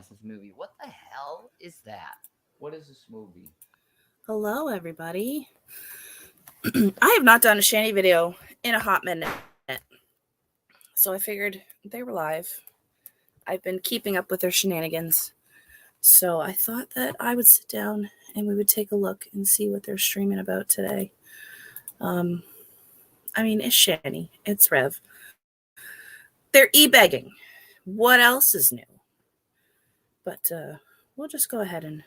this movie. What the hell is that? What is this movie? Hello, everybody. I have not done a Shanny video in a hot minute, so I figured they were live. I've been keeping up with their shenanigans, so I thought that I would sit down and we would take a look and see what they're streaming about today. It's Shanny. It's Rev. They're e-begging. What else is new? But we'll just go ahead and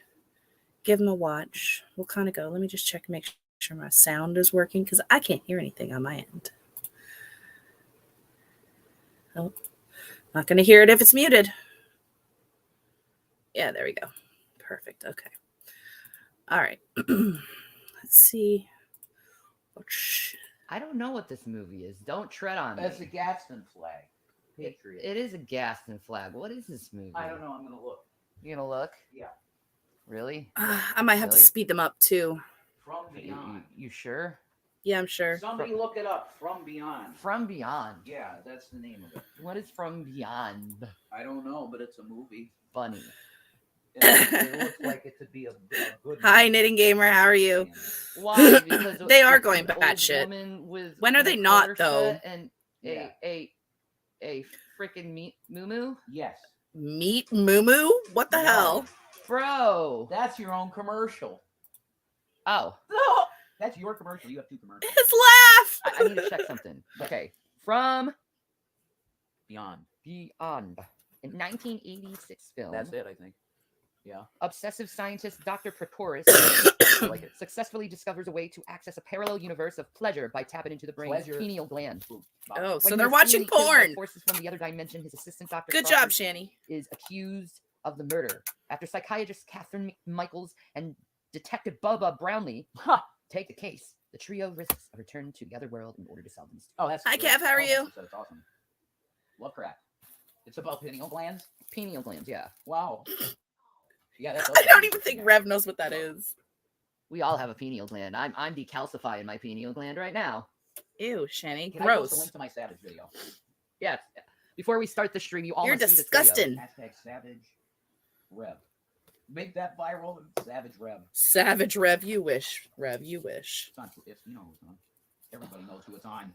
give them a watch. We'll kind of go. Let me just check, make sure my sound is working because I can't hear anything on my end. Oh, not going to hear it if it's muted. Yeah, there we go. Perfect. Okay. All right. Let's see. I don't know what this movie is. Don't tread on me. That's a Gadsden flag. Patriot. It is a Gaston flag. What is this movie? I don't know. I'm going to look. You gonna look? Yeah. Really? I might have to speed them up too. From Beyond. You sure? Yeah, I'm sure. Somebody look it up. From Beyond. From Beyond. Yeah, that's the name of it. What is From Beyond? I don't know, but it's a movie. Funny. It looks like it could be a good Hi, Knitting Gamer. How are you? Why? Because They are going an old batshit. woman with When are they not, though? And Yeah. a freaking meat moo. Yes. Meat moo? What the hell? Bro. That's your own commercial. Oh. No! That's your commercial. You have two commercials. His laugh! I need to check something. Okay. From Beyond. Beyond. In 1986 film. That's it, I think. Yeah. Obsessive scientist Dr. Preporis I like it. successfully discovers a way to access a parallel universe of pleasure by tapping into the brain's Pleasure. pineal gland. Oh, so When they're he is watching seemingly killed by porn. Forces from the other dimension, his assistant Dr. Good Crawford job, Shanny. is accused of the murder. After psychiatrist Catherine Michaels and Detective Bubba Brownlee take the case, the trio risks a return to the other world in order to solve the mystery. Oh, that's Hi, great. Kev, how are you? That's awesome. Lovecraft. It's about pineal glands? Pineal glands, yeah. Wow. Yeah, that's I don't even think Rev knows what that is. We all have a pineal gland. I'm decalcifying my pineal gland right now. Ew, Shanny. Can I post a Gross. link to my Savage video? Yeah. Before we start the stream, you all You're must see this video. disgusting. Hashtag Savage Rev. Make that viral. Savage Rev. Savage Rev, you wish. Rev, you wish. It's on. It's, you know, it's on. Everybody knows who it's on.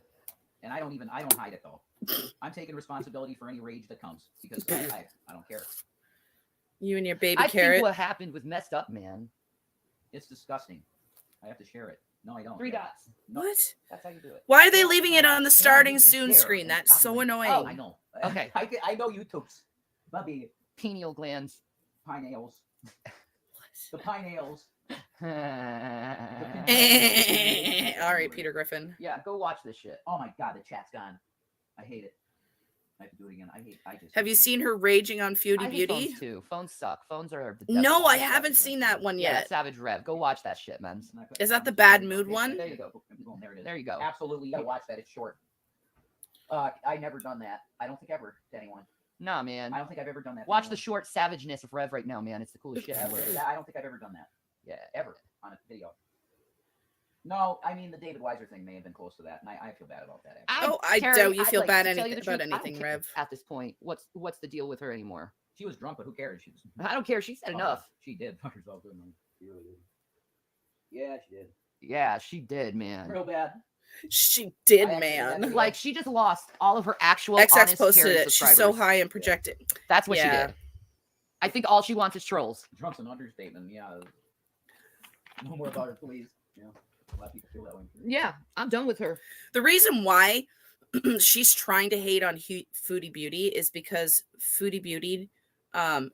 And I don't hide it though. I'm taking responsibility for any rage that comes because I don't care. You and your baby I carrot. think what happened was messed up, man. It's disgusting. I have to share it. No, I don't. 3 dots. No, What? That's how you do it. Why are they leaving it on the Yeah, starting it's soon there screen? on That's top of so it. annoying. Oh, I know. Okay. I know YouTube's. Bubby, Pineal glands. pineals. The pineals. All right, Peter Griffin. Yeah, go watch this shit. Oh my god, the chat's gone. I hate it. I have to do it again. Have you seen her raging on Feudy I hate Beauty? phones too. Phones suck. Phones are the No, devil. I haven't seen that one Yeah, yet. Savage Rev. Go watch that shit, man. Is that the bad mood one? There you go. There it is. There you go. Absolutely, you gotta watch that. It's short. I never done that. I don't think ever to anyone. Nah, man. I don't think I've ever done that. to Watch the anyone. short savageness of Rev right now, man. It's the coolest shit Yeah, ever. I don't think I've ever done that. Yeah. Ever on a video. No, I mean the David Weiser thing may have been close to that, and I feel bad about that. Actually. Oh, I Terry, doubt you feel bad to tell you anything the about truth, I don't anything, care Rev. At this point, what's the deal with her anymore? She was drunk, but who cares? She was. I don't care. She said enough. She did fuck herself, didn't she? She really did. Yeah, she did. Yeah, she did, man. Real bad. She did, I actually man. had to- Like she just lost all of her actual XX honest posted Karen it. She's so subscribers. high and projected. That's what she Yeah. did. I think all she wants is trolls. Drunk's an understatement. Yeah. No more about her, please. Yeah. A lot of people feel that way. Yeah, I'm done with her. The reason why she's trying to hate on Foodie Beauty is because Foodie Beauty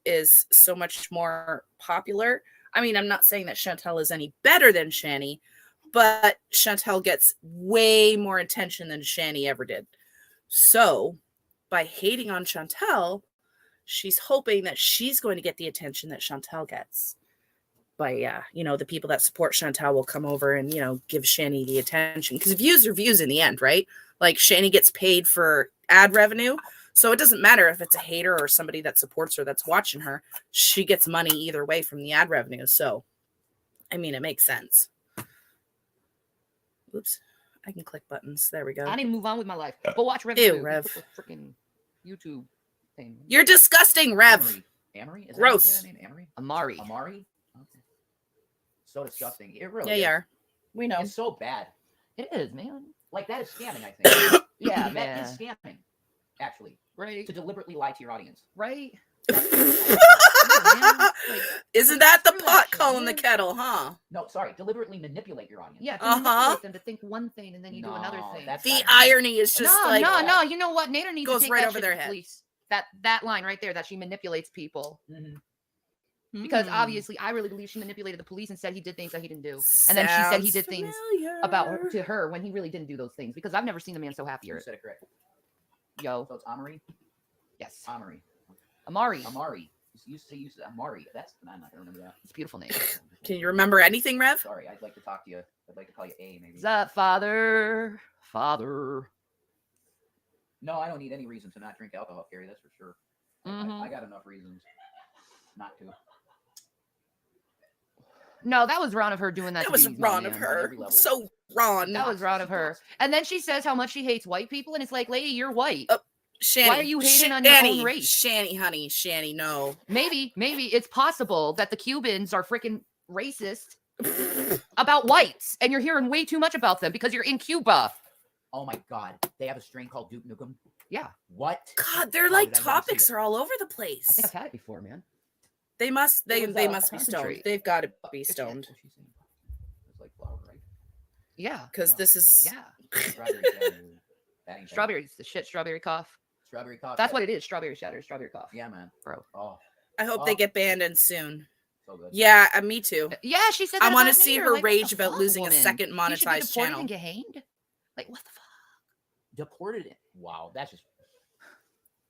is so much more popular. I mean, I'm not saying that Chantel is any better than Shanny, but Chantel gets way more attention than Shanny ever did. So by hating on Chantel, she's hoping that she's going to get the attention that Chantel gets. But yeah, the people that support Chantel will come over and, give Shanny the attention. Because views are views in the end, right? Like, Shanny gets paid for ad revenue. So it doesn't matter if it's a hater or somebody that supports her that's watching her. She gets money either way from the ad revenue. So, I mean, it makes sense. Oops. I can click buttons. There we go. I need to move on with my life. Go watch Rev. Ew, YouTube. Rev. Freaking YouTube thing. You're disgusting, Rev. Amory? Is Gross. that name? Amory? Amari. Amari? Okay. So disgusting. It really Yeah, is. you are. We know. It's so bad. It is, man. Like, that is scamming, I think. Yeah, That man. is scamming, actually. Right. To deliberately lie to your audience. Right. Isn't that the screw that pot shit, calling the man. kettle, huh? No, sorry. Deliberately manipulate your audience. Yeah, to Uh-huh. manipulate them to think one thing and then you do another No, thing. that's The not- irony is just no, like no. You know what? Nader needs goes to take right that over shit their to the head. police. That line right there, that she manipulates people. Mhm. Because Hmm. obviously, I really believe she manipulated the police and said he did things that he didn't do. And then she said he Sounds did things familiar. about her, to her when he really didn't do those things. Because I've never seen the man so happy. You said it correct. Yo, So it's Amory? yes. Amari. Amari. Amari. You said Amari. That's, I'm not going to remember that. It's a beautiful name. Can you remember anything, Rev? Sorry, I'd like to talk to you. I'd like to call you A, maybe. Is that father? Father. No, I don't need any reason to not drink alcohol, Carrie. That's for sure. Mhm. I got enough reasons not to. No, that was wrong of her doing that. That to was Bees, wrong man. of her. every level. So wrong. That was wrong of her. And then she says how much she hates white people, and it's like, lady, you're white. Shanny, Why are you hating on your own race? Shanny, honey, Shanny, no. Maybe it's possible that the Cubans are freaking racist about whites, and you're hearing way too much about them because you're in Cuba. Oh my God, they have a strain called Duke Nukem. Yeah, What? God, their How like did I never see topics that? are all over the I place. think I've had it before, man. They must It was, they must be concentrate. stoned. They've got to be It's- stoned what's she saying? It's like flour, right? Yeah, because Yeah. this is yeah. Strawberry shatter. That ain't bad. Strawberries, the shit, strawberry cough. Strawberry coffee. That's what it is. Strawberry shatter, strawberry cough. Yeah, man. Bro. Oh, I hope they Oh. get banned in soon. so good. Yeah, me too. Yeah, she said. I That want to about see Nader. her Like, what rage the about fuck, losing woman? a second He should be monetized deported channel. and get hanged. Like, what the fuck? Deported it. Wow, that's just.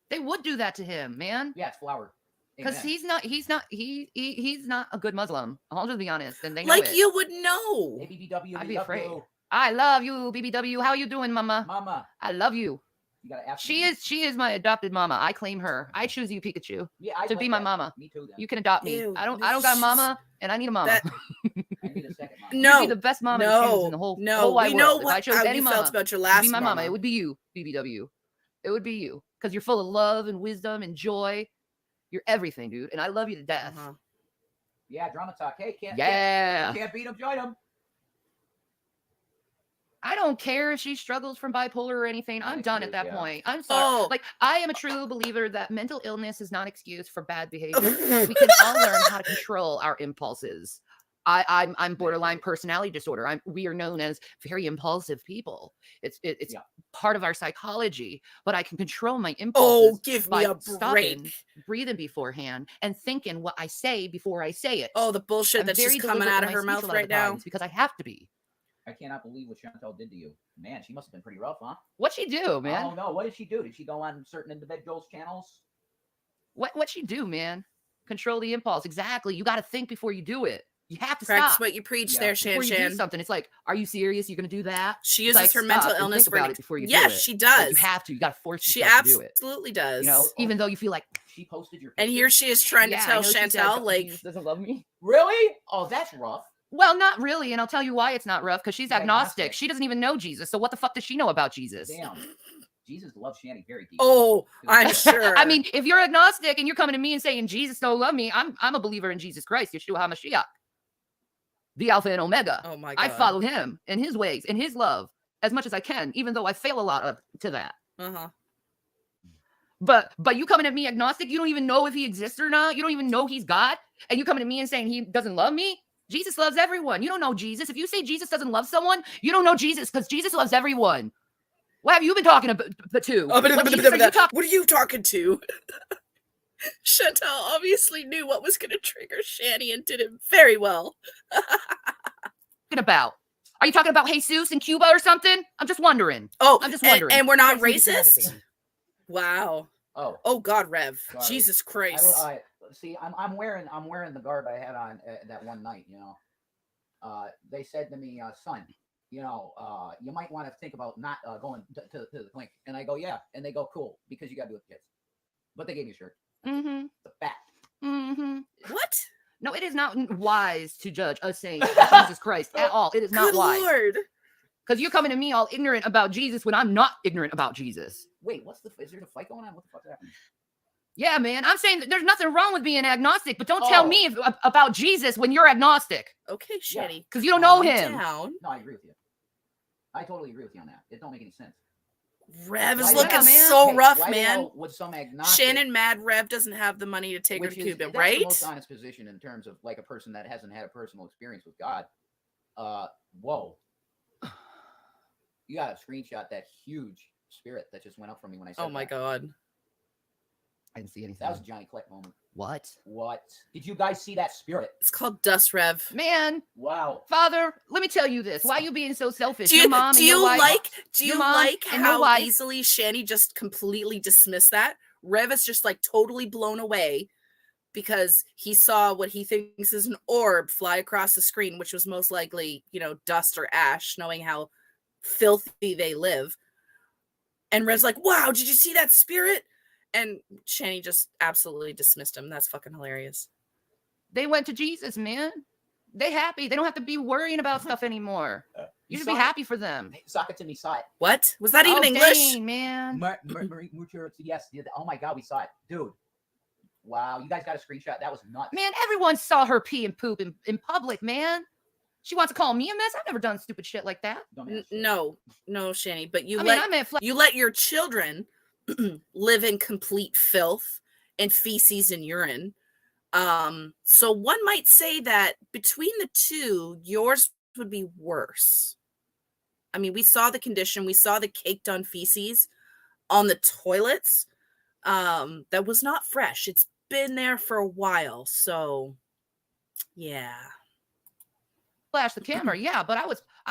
They would do that to him, man. Yeah, it's flour. Because Amen. he's not a good Muslim. I'll just be honest, and they know Like it. you would know. Hey, BBW, I'd we be love afraid. you. I love you, BBW. How you doing, mama? Mama, I love you. you gotta ask She me. is my adopted mama. I claim her. I choose you, Pikachu, Yeah, I to be my mama. Me too. Then. You can adopt me. Ew, I don't got a mama, and I need a mama. That- I need a second mama. No, You'd be the best mama there is no, in the whole no. whole wide We know world. If I chose how any you mama felt about your to last be my mama, mama. it would be you, BBW. It would be you, because you're full of love and wisdom and joy. You're everything, dude, and I love you to death. Uh-huh. Yeah, drama talk. Hey, Yeah. can't beat him, join him. I don't care if she struggles from bipolar or anything. Not I'm done at excuse, that yeah. point. I'm sorry. Oh. Like, I am a true believer that mental illness is not excuse for bad behavior. We can all learn how to control our impulses. I'm borderline personality disorder. We are known as very impulsive people. It's Yeah. part of our psychology, but I can control my Oh, impulses give by me a stopping, break. breathing beforehand, and thinking what I say before I say it. Oh, the bullshit I'm that's very just coming deliberate out in of my her speech mouth a lot of right the now. times because I have to be. I cannot believe what Chantel did to you. Man, she must have been pretty rough, huh? What'd she do, I man? don't know. What did she do? Did she go on certain individuals' channels? What'd she do, man? Control the impulse. Exactly. You got to think before you do it. You have to Practice stop what you preach Yeah. there, Shan before you do Shan. something. It's like, are you serious? You're gonna do that? She It's uses like, her stop mental and illness think for about it before you yes, do it. she Like, does. you have to. You got to force She yourself to do it. absolutely does. You know, even though you feel like, She posted your and picture? here she is trying yeah, to I tell know she said, Chantel, like, Jesus doesn't love me. Really? Oh, that's rough. Well, not really, and I'll tell you why it's not rough. Because she's She's agnostic. agnostic. She doesn't even know Jesus. So what the fuck does she know about Jesus? Damn. Jesus loves Shanny very deeply. oh, I'm sure. I mean, if you're agnostic and you're coming to me and saying Jesus don't love me, I'm a believer in Jesus Christ, Yeshua HaMashiach, the Alpha and Omega. oh my God. I follow him in his ways, in his love, as much as I can, even though I fail a lot to that. Uh-huh. But you coming at me agnostic, you don't even know if he exists or not. You don't even know he's God, and you coming to me and saying he doesn't love me. Jesus loves everyone. You don't know Jesus. If you say Jesus doesn't love someone, you don't know Jesus, because Jesus loves everyone. What have you been talking about to? Oh, What Jesus are you talking? what are you talking to? Chantel obviously knew what was going to trigger Shanny and did it very well. About? Are you talking about Jesus in Cuba or something? I'm just wondering. Oh, I'm just wondering. And we're not You guys need to do racist? another thing. Wow. Oh, Oh God, Rev. Sorry. Jesus Christ. see, I'm wearing the garb I had on that one night. You know, they said to me, son, you know, you might want to think about not going to the clinic. And I go, yeah. And they go, cool, because you got to do it with kids. But they gave me a shirt. Mm-hmm. The fact. Mm-hmm. What? No, it is not wise to judge a saint Jesus Christ at all. It is not Good wise. Lord. Because you're coming to me all ignorant about Jesus when I'm not ignorant about Jesus. Wait, is there a fight going on? What the fuck's happening? Yeah, man. I'm saying that there's nothing wrong with being agnostic, but don't tell me about Jesus when you're agnostic. Okay, Shanny. Because you don't know calm him. Down. No, I agree with you. I totally agree with you on that. It don't make any sense. Rev is Why- looking yeah, man. so Hey, rough, why the man. hell would some agnostic, Shannon mad Rev doesn't have the money to take her to Cuba, that's right? the most honest position in terms of like a person that hasn't had a personal experience with God. Whoa. You got to screenshot that huge spirit that just went up from me when I said Oh my that. God. I didn't see anything. That was a Johnny Click moment. What? What? Did you guys see that spirit? It's called Dust Rev. Man, Wow. Father, let me tell you this. Why are you being so selfish? Do your you, mom do and your you wife, like do your you mom like and your how wife- easily Shanny just completely dismissed that? Rev is just like totally blown away because he saw what he thinks is an orb fly across the screen, which was most likely, dust or ash, knowing how filthy they live. And Rev's like, wow, did you see that spirit? And Shanny just absolutely dismissed him. That's fucking hilarious. They went to Jesus, man. They happy. They don't have to be worrying about stuff anymore. You should be saw it? happy for them. Hey, Socket to me saw it. What? Was that even Oh, English? dang, man. Yes. Oh my God, we saw it, dude. Wow, you guys got a screenshot. That was nuts. Man, everyone saw her pee and poop in public, man. She wants to call me a mess. I've never done stupid shit like that. Dumbass shit. No, Shanny, but I meant you let your children live in complete filth and feces and urine. So one might say that between the two, yours would be worse. I mean, we saw the condition, we saw the caked on feces on the toilets. That was not fresh. It's been there for a while. So yeah. flash the camera. Yeah, but I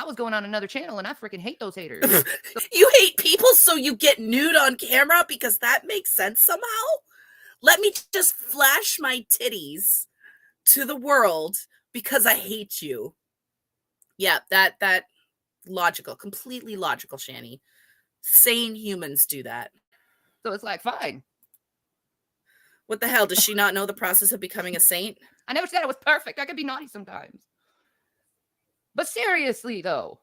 was going on another channel and I freaking hate those haters. You hate people, so you get nude on camera because that makes sense somehow? Let me just flash my titties to the world because I hate you. Yeah, that logical, completely logical, Shanny. Sane humans do that. So it's like, fine. What the hell? Does she not know the process of becoming a saint? I never said I was perfect. I could be naughty sometimes. But seriously though.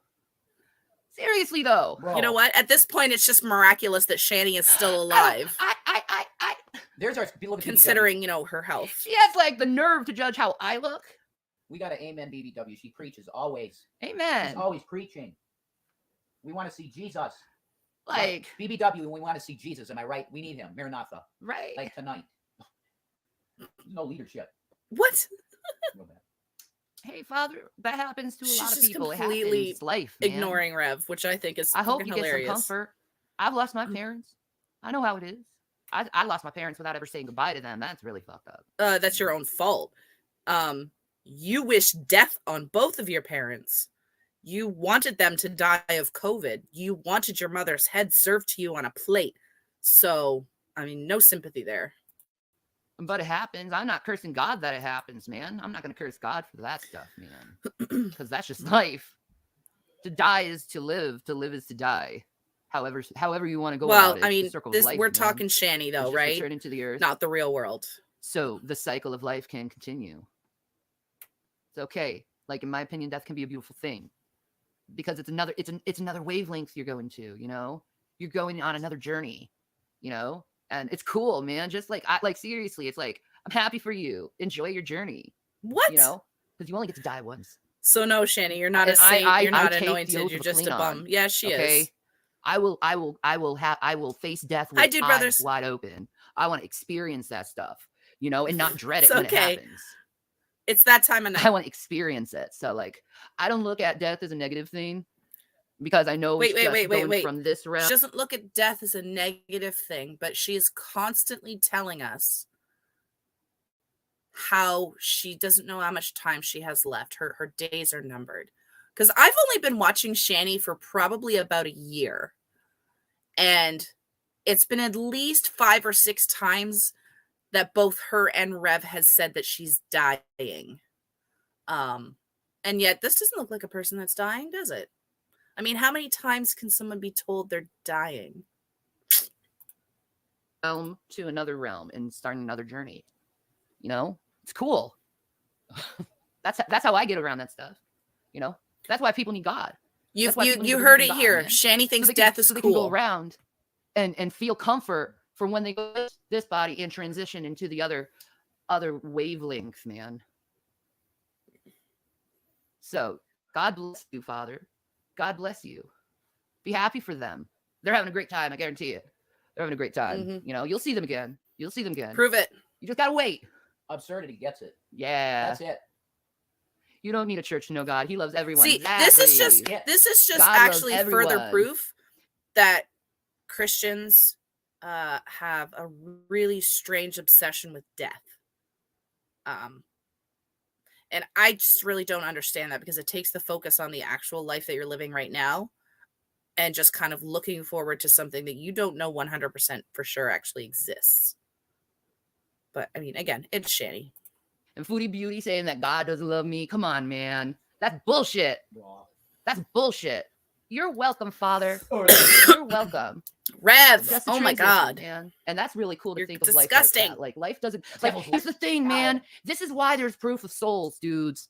Bro, You know what? At this point, it's just miraculous that Shanny is still alive, There's our look at considering, her health. She has like the nerve to judge how I look. We got to amen BBW. She preaches always. Amen. She's always preaching. We want to see Jesus. Like, BBW, we want to see Jesus. Am I right? We need him. Maranatha. right. Like tonight. No leadership. What? No bad. Hey, Father, that happens to a She's lot of just people. It completely happens. It's life, man. Ignoring Rev, which I think is I hope you hilarious. get some comfort. I've lost my parents. I know how it is. I lost my parents without ever saying goodbye to them. That's really fucked up. That's your own fault. You wish death on both of your parents. You wanted them to die of COVID. You wanted your mother's head served to you on a plate. So, I mean, no sympathy there. But it happens. I'm not cursing God that it happens, man. I'm not going to curse God for that stuff, man. Because that's just life. To die is to live. To live is to die. However you want to go Well, about it. I It's the mean, circle of this life, we're man. talking Shanny though, It's just right? return into the earth. Not the real world. So the cycle of life can continue. It's okay. Like, in my opinion, death can be a beautiful thing. Because it's another wavelength you're going to, You're going on another journey, And it's cool, man. Just like seriously, it's like, I'm happy for you. Enjoy your journey. What? Because you only get to die once. So no, Shanny, you're not a saint. You're not anointed. You're just a bum. Yeah, she is. I will face death with dude, eyes brothers. wide open. I want to experience that stuff, and not dread it It's when okay. it happens. It's that time of night. I want to experience it. So like, I don't look at death as a negative thing because I know Wait. from this realm. She doesn't look at death as a negative thing, but she is constantly telling us how she doesn't know how much time she has left. Her days are numbered. Because I've only been watching Shanny for probably about a year. And it's been at least 5 or 6 times that both her and Rev has said that she's dying. And yet this doesn't look like a person that's dying, does it? I mean, how many times can someone be told they're dying? Realm to another realm and starting another journey. It's cool. That's how I get around that stuff. That's why people need God. You people need to heard believe it in God, here. man. Shanny thinks So death is they can go cool. around and feel comfort from when they go to this body and transition into the other wavelength, man. So God bless you, Father. God bless you. Be happy for them. They're having a great time. I guarantee it. They're having a great time. Mhm. You know, you'll see them again. You'll see them again. Prove it. You just gotta wait. Absurdity gets it. Yeah. That's it. You don't need a church to know God. He loves everyone. See, Exactly. this is just God loves actually further everyone. proof that Christians have a really strange obsession with death. And I just really don't understand that, because it takes the focus on the actual life that you're living right now and just kind of looking forward to something that you don't know 100% for sure actually exists. But I mean, again, it's Shanny. And Foodie Beauty saying that God doesn't love me. Come on, man. That's bullshit. That's bullshit. You're welcome, Father. You're welcome. Rev, Just a oh my transition, God. man. And that's really cool to You're think disgusting. of life like that. Like life doesn't. Like here's the thing, man. This is why there's proof of souls, dudes.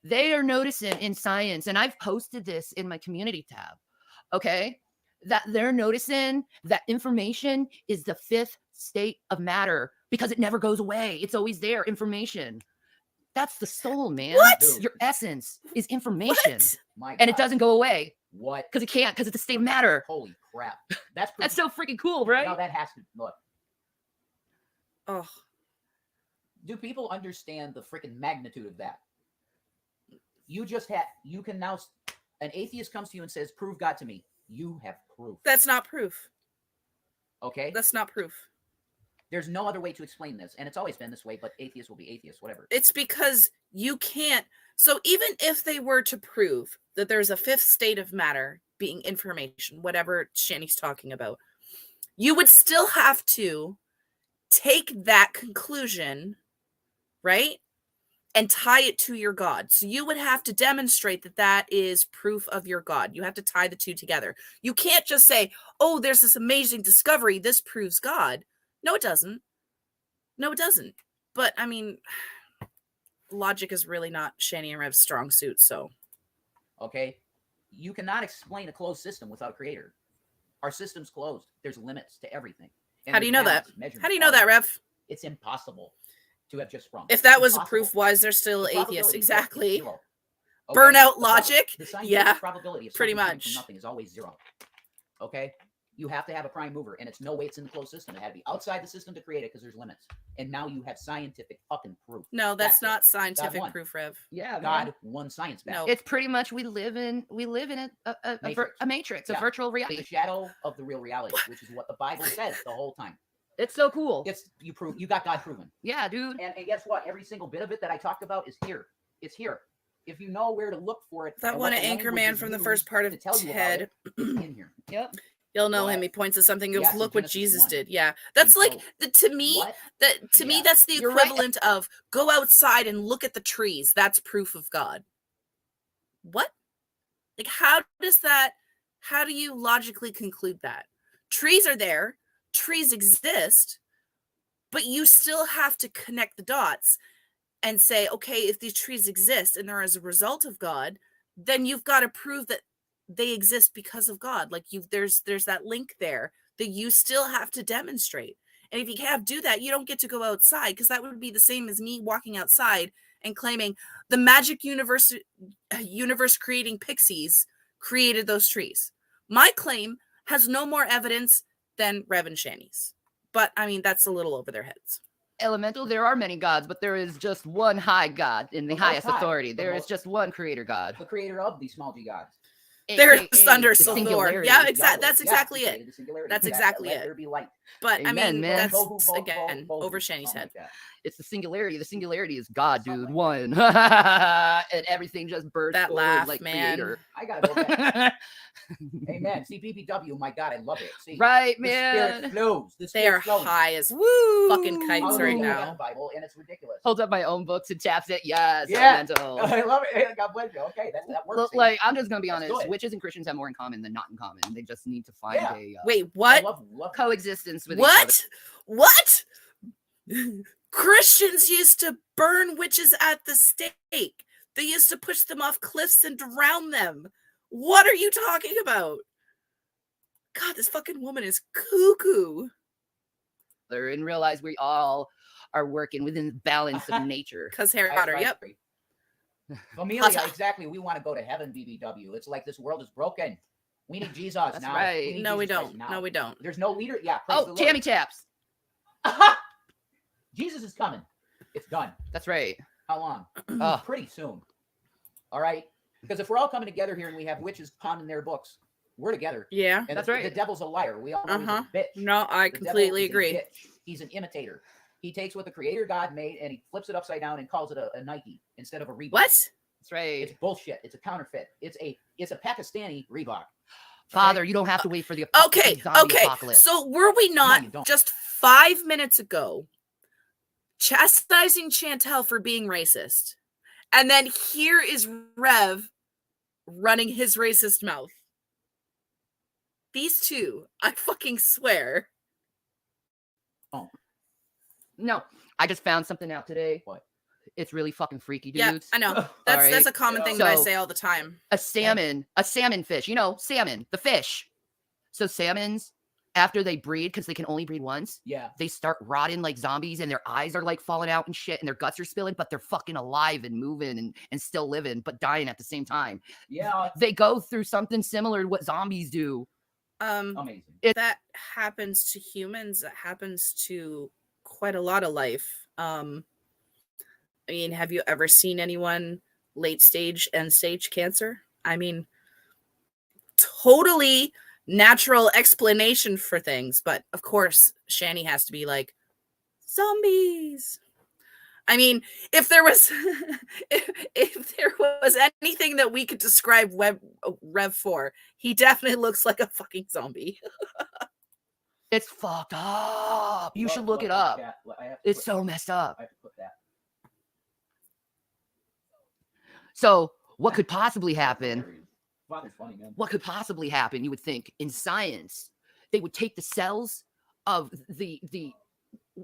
They are noticing in science, and I've posted this in my community tab. Okay, that they're noticing that information is the fifth state of matter because it never goes away. It's always there. Information. That's the soul, man. What? Your essence is information, What? My and it God. doesn't go away What? because it can't. Because it's a state of matter. Holy crap. That's That's so freaking cool, right? No, that has to look. Oh, Do people understand the freaking magnitude of that? You can now, an atheist comes to you and says, prove God to me. You have proof. that's not proof. Okay? That's not proof. There's no other way to explain this. And it's always been this way, but atheists will be atheists, whatever. It's because you can't. So even if they were to prove that there's a fifth state of matter being information, whatever Shanny's talking about, you would still have to take that conclusion, right? And tie it to your God. So you would have to demonstrate that that is proof of your God. You have to tie the two together. You can't just say, oh, there's this amazing discovery. This proves God. No, it doesn't. No, it doesn't. But I mean, logic is really not Shanny and Rev's strong suit. So, Okay? You cannot explain a closed system without a creator. Our system's closed. There's limits to everything. And how do you know that? there's measurements, How do you know that, Rev? It's impossible to have just sprung. If that It's was a impossible. proof, why is there still The atheists? probability is Exactly. zero. Burnout The logic? The scientific Yeah, probability of pretty something coming much. from nothing is always zero. Okay? You have to have a prime mover, and it's no way it's in the closed system. It had to be outside the system to create it because there's limits. And now you have scientific fucking proof. No, that's That's it. not scientific won. proof, Rev. Yeah, man. God won science back. No. It's pretty much we live in a matrix, a Yeah. virtual The reality. shadow of the real reality, which is what the Bible says the whole time. It's so cool. It's you got God proven. Yeah, dude. And guess what? Every single bit of it that I talked about is here. It's here. If you know where to look for it. That and one what of the language Anchorman is from the used first part of to tell you about Ted. it, it's in here. Yep. You'll know What? him. He points to something. Goes, Yes, in look what Genesis Jesus 1. did. Yeah, that's And like so- to me. What? To me, Yeah. that's the You're right. equivalent of go outside and look at the trees. That's proof of God. What? Like, how do you logically conclude that? Trees are there, trees exist, but you still have to connect the dots and say, okay, if these trees exist and they're as a result of God, then you've got to prove that they exist because of God. Like there's that link there that you still have to demonstrate. And if you can't do that, you don't get to go outside, because that would be the same as me walking outside and claiming the magic universe creating pixies created those trees. My claim has no more evidence than Rev and Shanny's. But I mean, that's a little over their heads. Elemental, there are many gods, but there is just one high God in the The most highest high. authority. The There is most- just one creator God. The creator of these small g gods. There's AKA thunder the still singularity. Yeah, Yahweh. that's Yeah, exactly he it. created the singularity. That's That exactly let it. there be light. But I Amen, mean, man. that's Bohu, bohu, again bohu, over bohu, Shanny's something head. like that. It's the singularity. The singularity is God, Something dude. like One. And everything just bursts That forward laugh, like man. creator. I gotta go back. Amen. See, PPW, my God, I love it. See, Right, the spirit man. flows. The They are spirit flows. high as Woo! fucking kites Hallelujah, right I got now. the Bible, and it's ridiculous. Holds up my own books and taps it. Yes. Yeah. Elemental. I love it. God bless you. Okay, that works. Look, like, I'm just gonna be That's honest. good. Witches and Christians have more in common than not in common. They just need to find Yeah. a Wait, I what? love coexistence with each other. What? Christians used to burn witches at the stake. They used to push them off cliffs and drown them. What are you talking about? God, this fucking woman is cuckoo. and realize we all are working within the balance of nature. Because Harry I Potter. agree. Yep. Familia, exactly. We want to go to heaven, BBW. It's like this world is broken. We need Jesus That's now. right. need No, we Jesus Christ don't. now. No, we don't. There's no leader. Yeah. Praise the Oh, Lord. Tammy Taps. Jesus is coming. It's done. That's right. How long? Oh, Pretty soon. All right. Because if we're all coming together here and we have witches pounding their books, we're together. Yeah. And That's the right. devil's a liar. We all know he's a bitch. No, I The devil completely is a agree. bitch. He's an imitator. He takes what the Creator God made and he flips it upside down and calls it a Nike instead of a Reebok. What? that's right. It's bullshit. It's a counterfeit. It's a Pakistani Reebok. Father, you don't have to wait for the Okay. zombie Okay. apocalypse. So were we you not don't. just 5 minutes ago chastising Chantel for being racist? And then here is Rev running his racist mouth. These two, I fucking swear. No, I just found something out today. What? It's really fucking freaky, dudes. Yeah, I know. That's right. a common thing that I So- say all the time. A salmon fish, salmon, the fish. So salmons, after they breed, because they can only breed once, Yeah. they start rotting like zombies and their eyes are like falling out and shit and their guts are spilling, but they're fucking alive and moving and still living, but dying at the same time. Yeah. They go through something similar to what zombies do. Amazing. That happens to humans. That happens to quite a lot of life. I mean, have you ever seen anyone late stage, end stage cancer? I mean, totally natural explanation for things, but of course, Shanny has to be like, zombies. I mean, if there was if there was anything that we could describe Rev for, he definitely looks like a fucking zombie. It's fucked up. You should look it up. It's so messed up. I have to put that. So what could possibly happen? Father's funny, man. What could possibly happen, you would think, in science? They would take the cells of the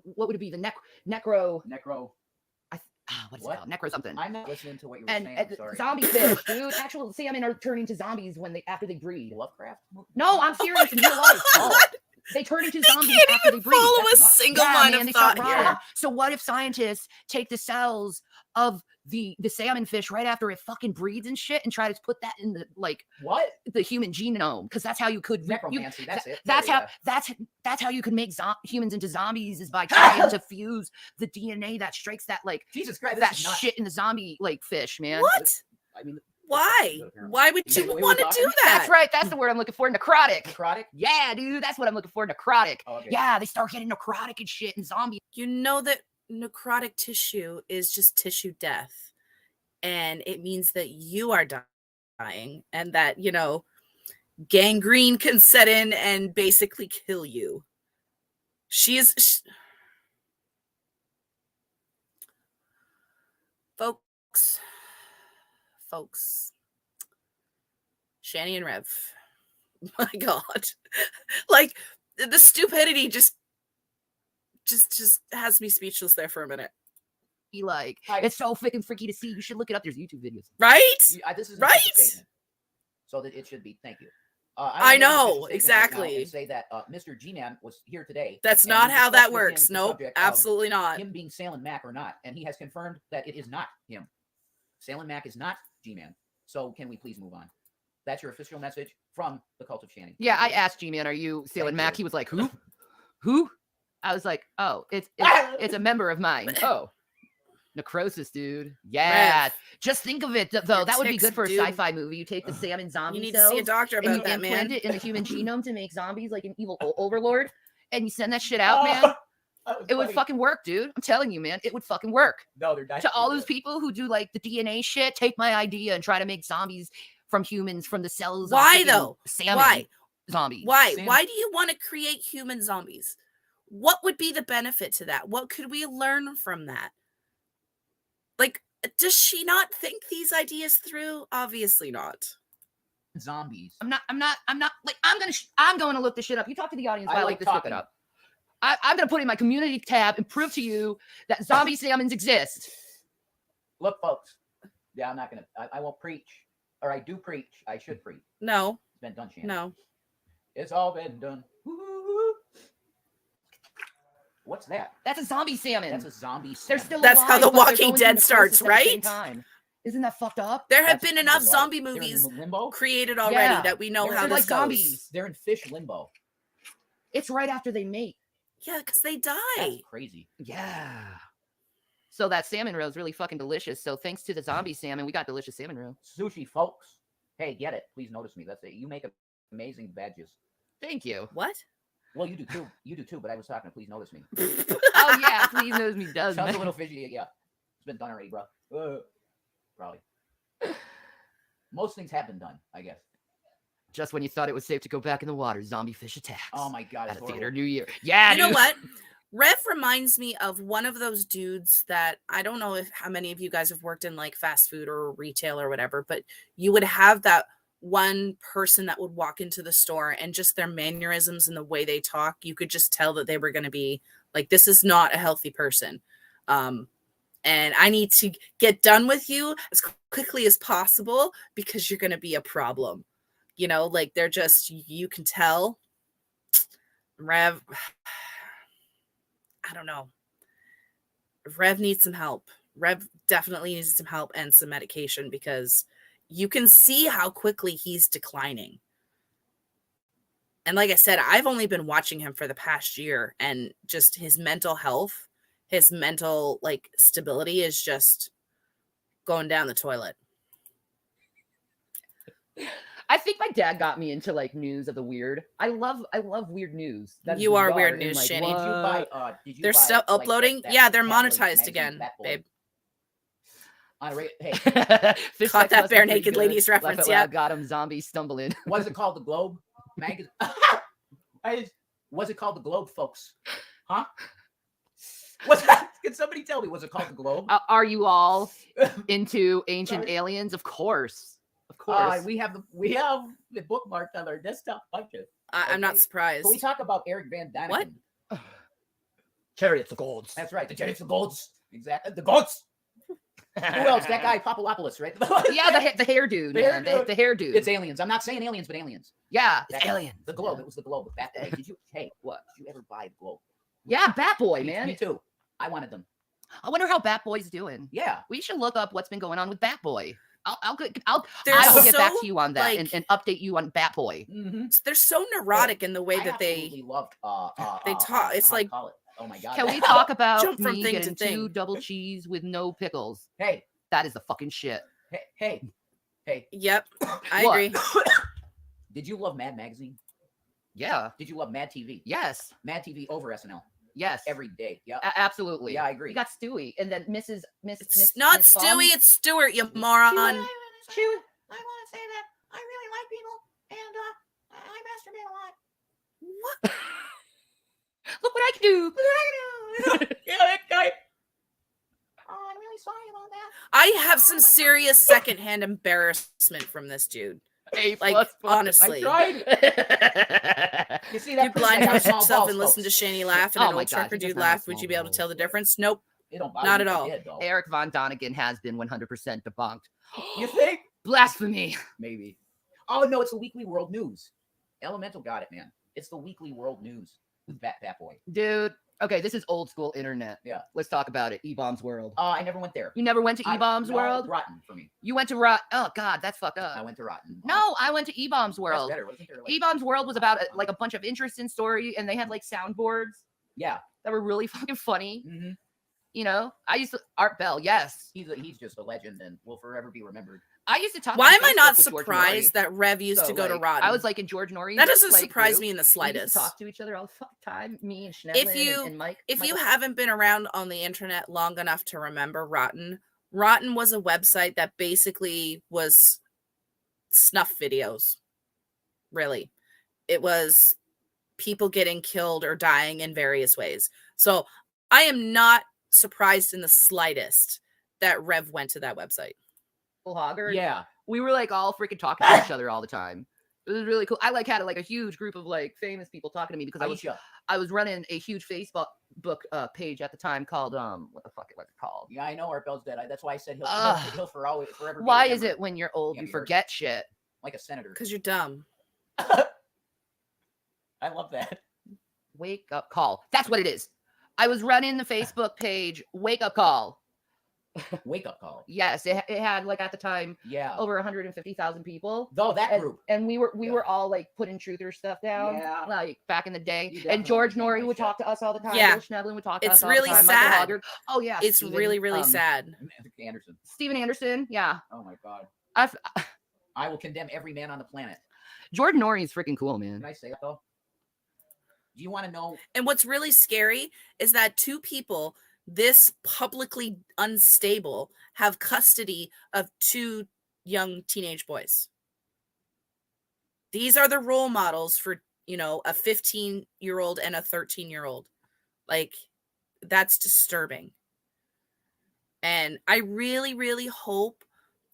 what would it be? The necro. What is it called? Necro something. I'm not listening to what you were And saying. I'm sorry. zombie fish, dude. Actual salmon are turning to zombies after they breed. Lovecraft? No, I'm serious. In real life. Oh. They turn into I zombies can't after they even breed. follow a That's not- single Yeah, line man, of they start thought rotting. here. So what if scientists take the cells of the salmon fish right after it fucking breeds and shit and try to put that in What? the human genome? Because that's how you could Necromancy. That's it. That's Yeah. that's how you can make humans into zombies, is by trying to fuse the DNA that strikes that Jesus Christ. that This is nuts. shit in the zombie fish, man. What? I mean, Why? Why would You you know, we want were to talking- do that? That's right. That's the word I'm looking for. Necrotic. necrotic? Yeah, dude. That's what I'm looking for. Necrotic. Oh, okay. Yeah, they start getting necrotic and shit and zombie. You know that necrotic tissue is just tissue death. And it means that you are dying and that, gangrene can set in and basically kill you. Folks, Shanny and Rev. My God. Like, the stupidity just has me speechless there for a minute. It's so freaking freaky to see. You should look it up. There's YouTube videos. Right? This is Right? a statement. So that it should be. Thank you. I know, want to make a statement right now exactly. and say that Mr. G-Man was here today. That's and not we how discussed that with him works. the Nope, subject of absolutely not. him being Salmon Mac or not, and he has confirmed that it is not him. Salmon Mac is not G-Man. So can we please move on? That's your official message from the Cult of Shanny. Yeah, I asked G-Man, are you Salmon Thank Mac? you. He was like, who? Who? I was like, oh, it's a member of mine. Oh. Necrosis, dude. Yeah. Rev. Just think of it, though. Your That would be ticks, good for a dude. sci-fi movie. You take the salmon zombie You need to cells see a doctor and you about that, implant man. it in the human genome to make zombies like an evil overlord, and you send that shit out, man. It would fucking work, dude. I'm telling you, man. It would fucking work. No, they're dying. To all those people who do the DNA shit, take my idea and try to make zombies from humans from the cells. Why, of though? Salmon Why? zombies. Why? Sam- Why do you want to create human zombies? What would be the benefit to that? What could we learn from that? Like, does she not think these ideas through? Obviously not. Zombies. I'm going to look this shit up. You talk to the audience I while I like look this look it talking. up. I'm going to put it in my community tab and prove to you that zombie salmons exist. Look, folks. Yeah, I'm not gonna. I won't preach, or I do preach. I should preach. No, It's been done, Shannon. no. It's all been done. Woo-hoo-hoo. What's that? That's a zombie salmon. That's a zombie They're salmon. still That's alive, how The but they're Walking going through Dead necrosis starts, at the same right? time. Isn't that fucked up? There have That's been enough right. zombie They're in movies limbo. created already Yeah. that we know They're how They're this like goes. zombies. They're in fish limbo. It's right after they mate. Yeah, because they That's die. crazy. Yeah. So that salmon roe is really fucking delicious. So thanks to the zombie salmon, we got delicious salmon roe. Sushi, folks. Hey, get it. Please notice me. That's it. You make amazing badges. Thank you. What? Well, you do too. You do too. But I was talking to please notice me. Oh yeah, please knows me does. Sounds a Man. little fishy. Yeah, it's been done already, bro. Probably. Most things have been done, I guess. Just when you thought it was safe to go back in the water, zombie fish attacks. Oh my god, At it's a horrible. theater New Year. Yeah, You know dude. what? Rev reminds me of one of those dudes that I don't know if how many of you guys have worked in like fast food or retail or whatever, but you would have that one person that would walk into the store and just their mannerisms and the way they talk, you could just tell that they were going to be like, this is not a healthy person. And I need to get done with you as quickly as possible because you're going to be a problem. You know, like they're just, you can tell. Rev, I don't know. Rev needs some help. Rev definitely needs some help and some medication because you can see how quickly he's declining. And like I said, I've only been watching him for the past year, and just his mental health, his mental like stability is just going down the toilet. I think my dad got me into like news of the weird. I love weird news. That is You are bizarre weird and, news, like, Shanny. Did you buy? what? Did you They're buy, still like, uploading. that Yeah, they're tabloid monetized magazine, again, Bat Boy? babe. Hey, Fish Caught sex that must bare be pretty naked good. ladies Laugh reference, out yeah. loud, got him. Zombie stumbling. was it called the Globe magazine? Was it called the Globe, folks? Huh? Can somebody tell me? Was it called the Globe? Are you all into ancient Sorry. aliens? Of course. Of course. We have the bookmarked on our desktop. I'm not Okay. surprised. Can we talk about Eric Van Daniken? What? Chariots of Golds. That's right. The Chariots of Golds. Exactly. The Golds. Who else? That guy, Papalopoulos, right? Yeah, the hair dude. The hair man. dude. The hair dude. It's aliens. I'm not saying aliens, but aliens. Yeah, it's That- aliens. The Globe. Yeah. It was the Globe. Bat Boy. Hey, what? Did you ever buy the Globe? Yeah, Bat Boy, Me man. too. I wanted them. I wonder how Bat Boy's doing. Yeah. We should look up what's been going on with Bat Boy. I'll They're I will get back so, to you on that like- and update you on Bat Boy. Mm-hmm. They're so neurotic in the way that they absolutely loved. they talk. It's how do you like- call it? Oh my god. Can we talk about Jump from me thing to getting thing. 2 double cheese with no pickles? Hey, That is the fucking shit. hey. Yep, I What? agree. Did you love Mad Magazine? Yeah. Did you love Mad TV? Yes. Mad TV over SNL Yes. every day. Yeah. Absolutely. Yeah, I agree. You got Stewie, and then Miss It's not Miss Baum. Stewie, it's Stewart, you moron. I want to say that I really like people, and I masturbate a lot. What? Look what I can do. Look what I can do. Yeah, that guy. Oh, I'm really sorry about that. I have some serious secondhand embarrassment from this dude. A Like, plus. honestly. I tried. You see that? You blind person that got small yourself balls, and listen to folks? Shanny laugh and Oh an my old God, trucker he does dude not have laugh. Would small you be able to balls. tell the difference? Nope. It don't bother Not me at if it all. did, though. Eric Von Donigan has been 100% debunked. You think? Blasphemy. Maybe. Oh no, it's the Weekly World News. Elemental got it, man. It's the Weekly World News with Bat Boy. Dude. Okay, this is old school internet. Yeah. Let's talk about it. Ebombs World. I never went there. You never went to Ebombs No, World? Rotten for me. You went to Oh God, that's fucked up. I went to Rotten. No, I went to Ebombs That's World. better, wasn't there? Like, Ebombs World was about like a bunch of interesting story, and they had like soundboards yeah. that were really fucking funny. Mm-hmm. You know, I used to Art Bell. Yes, He's just a legend and will forever be remembered. I used to talk. Why on am I Facebook not with George surprised Norrie. that Rev used So, to go to like, Rodden? I was like in George Norrie. That doesn't like, surprise group. me in the We used to slightest. talk to each other all the fucking time. Me and Schnellin If you- and Mike. If you Michael- haven't been around on the internet long enough to remember Rotten was a website that basically was snuff videos. Really. It was people getting killed or dying in various ways. So I am not surprised in the slightest that Rev went to that website. Hogger. Yeah. We were like all freaking talking to each other all the time. It was really cool. I like had like a huge group of like famous people talking to me because Aisha. I was running a huge Facebook page at the time called what the fuck was it called? Yeah, I know Art Bell's dead. That's why I said Ugh. he'll forever. Be Why is remembered it when you're old Yeah, you you heard. forget shit? like a senator? Because you're dumb. I love that. Wake up call. That's what it is. I was running the Facebook page, Wake Up Call. Wake Up Call. Yes, it had like at the time Yeah. over 150,000 people. Though that group. And we were all like putting truther stuff down, Yeah. like back in the day. You And George definitely Norrie would talk to us all the time. Yeah. Bill Schneblin would talk to us It's all really the time. sad. Michael Hoggard. Oh yeah, It's Steven, really sad. Anderson. Steven Anderson, yeah. Oh my God. I've, I will condemn every man on the planet. George Norrie's freaking cool, man. Can I say that though? Do you want to know? And what's really scary is that two people this publicly unstable have custody of two young teenage boys. These are the role models for, you know, a 15-year-old and a 13-year-old. Like, that's disturbing. And I really, really hope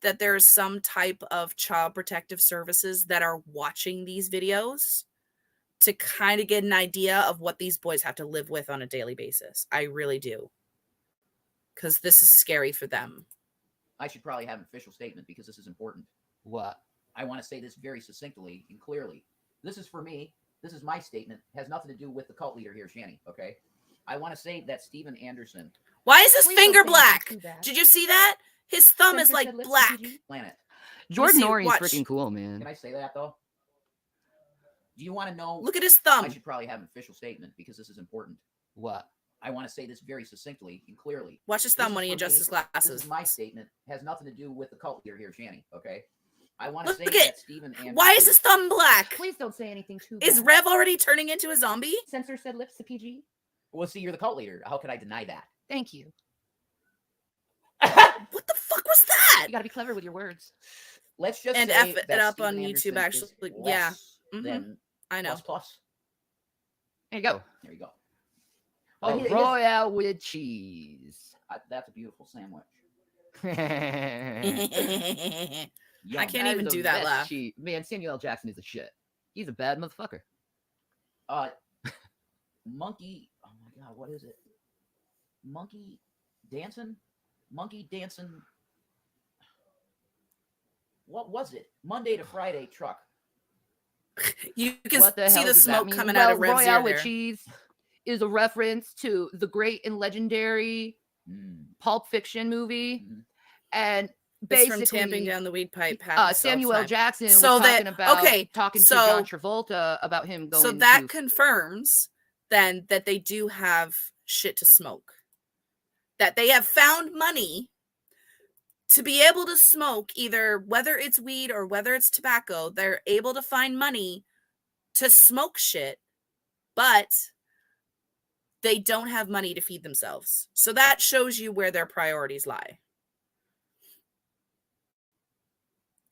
that there's some type of child protective services that are watching these videos to kind of get an idea of what these boys have to live with on a daily basis. I really do. Because this is scary for them. I should probably have an official statement because this is important. What? I want to say this very succinctly and clearly. This is for me. This is my statement. It has nothing to do with the cult leader here, Shanny. Okay? I want to say that Steven Anderson. Why is his Please finger don't say black? anything too bad. Did you see that? His thumb is Censor like said lips black. PG. Planet. George see, Norrie's watch. freaking cool, man. Can I say that though? Do you want to know? Look at his I thumb. should probably have an official statement because this is important. What? I want to say this very succinctly and clearly. Watch his This thumb is when he for adjusts me. his This glasses. is my statement. It has nothing to do with the cult leader here, Shanny. Okay? I want to say Look at- that Steven Anderson. Why is his thumb black? Please don't say anything too Is bad. Rev already turning into a zombie? Censor said lips to PG. Well, see, you're the cult leader. How could I deny that? Thank you. What the fuck was that? You gotta be clever with your words. Let's just And say F it that up Steven on Anderson YouTube, actually. is Yeah. less Mhm. than I know. plus. There you go. There you go. A he is- Royale with cheese. that's a beautiful sandwich. I Yum. can't even do that laugh. Man, Samuel L. Jackson is a shit. He's a bad motherfucker. Monkey. Oh my God, what is it? Monkey dancing. Monkey dancing. What was it? Monday to Friday truck. You can What the see hell the does that smoke mean? coming Well, out of Rev's Royale ear with there. cheese is a reference to the great and legendary Pulp Fiction movie, Mhm. and It's from basically tamping down the weed pipe. Happy Samuel L. self-time. Jackson was So that- talking about okay, talking to so- John Travolta about him going So that to confirms then that they do have shit to smoke. That they have found money to be able to smoke, either whether it's weed or whether it's tobacco, they're able to find money to smoke shit, but they don't have money to feed themselves. So that shows you where their priorities lie.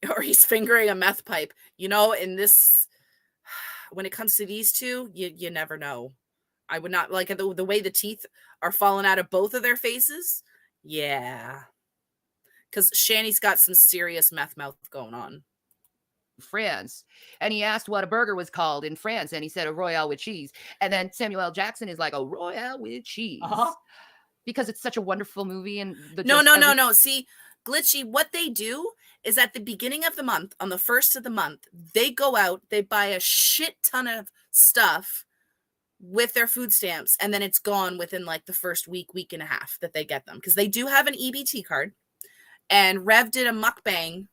Or he's fingering a meth pipe. You know, in this, when it comes to these two, you never know. I would not like the way the teeth are falling out of both of their faces. Yeah. Because Shanny's got some serious meth mouth going on. France, and he asked what a burger was called in France, and he said a Royale with cheese. And then Samuel L. Jackson is like, a Royale with cheese, because it's such a wonderful movie. And No. See, Glitchy, what they do is at the beginning of the month, on the 1st of the month, they go out, they buy a shit ton of stuff with their food stamps, and then it's gone within like the first week and a half that they get them, because they do have an EBT card. And Rev did a mukbang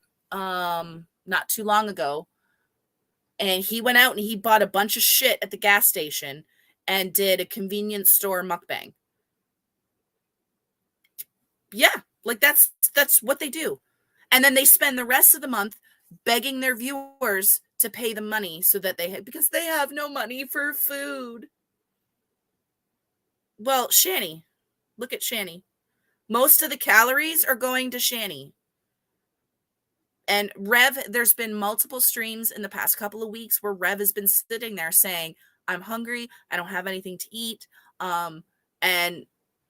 not too long ago, and he went out and he bought a bunch of shit at the gas station and did a convenience store mukbang. Yeah, like that's what they do. And then they spend the rest of the month begging their viewers to pay them money so that because they have no money for food. Well, Shanny, look at Shanny. Most of the calories are going to Shanny. And Rev, there's been multiple streams in the past couple of weeks where Rev has been sitting there saying, I'm hungry. I don't have anything to eat. And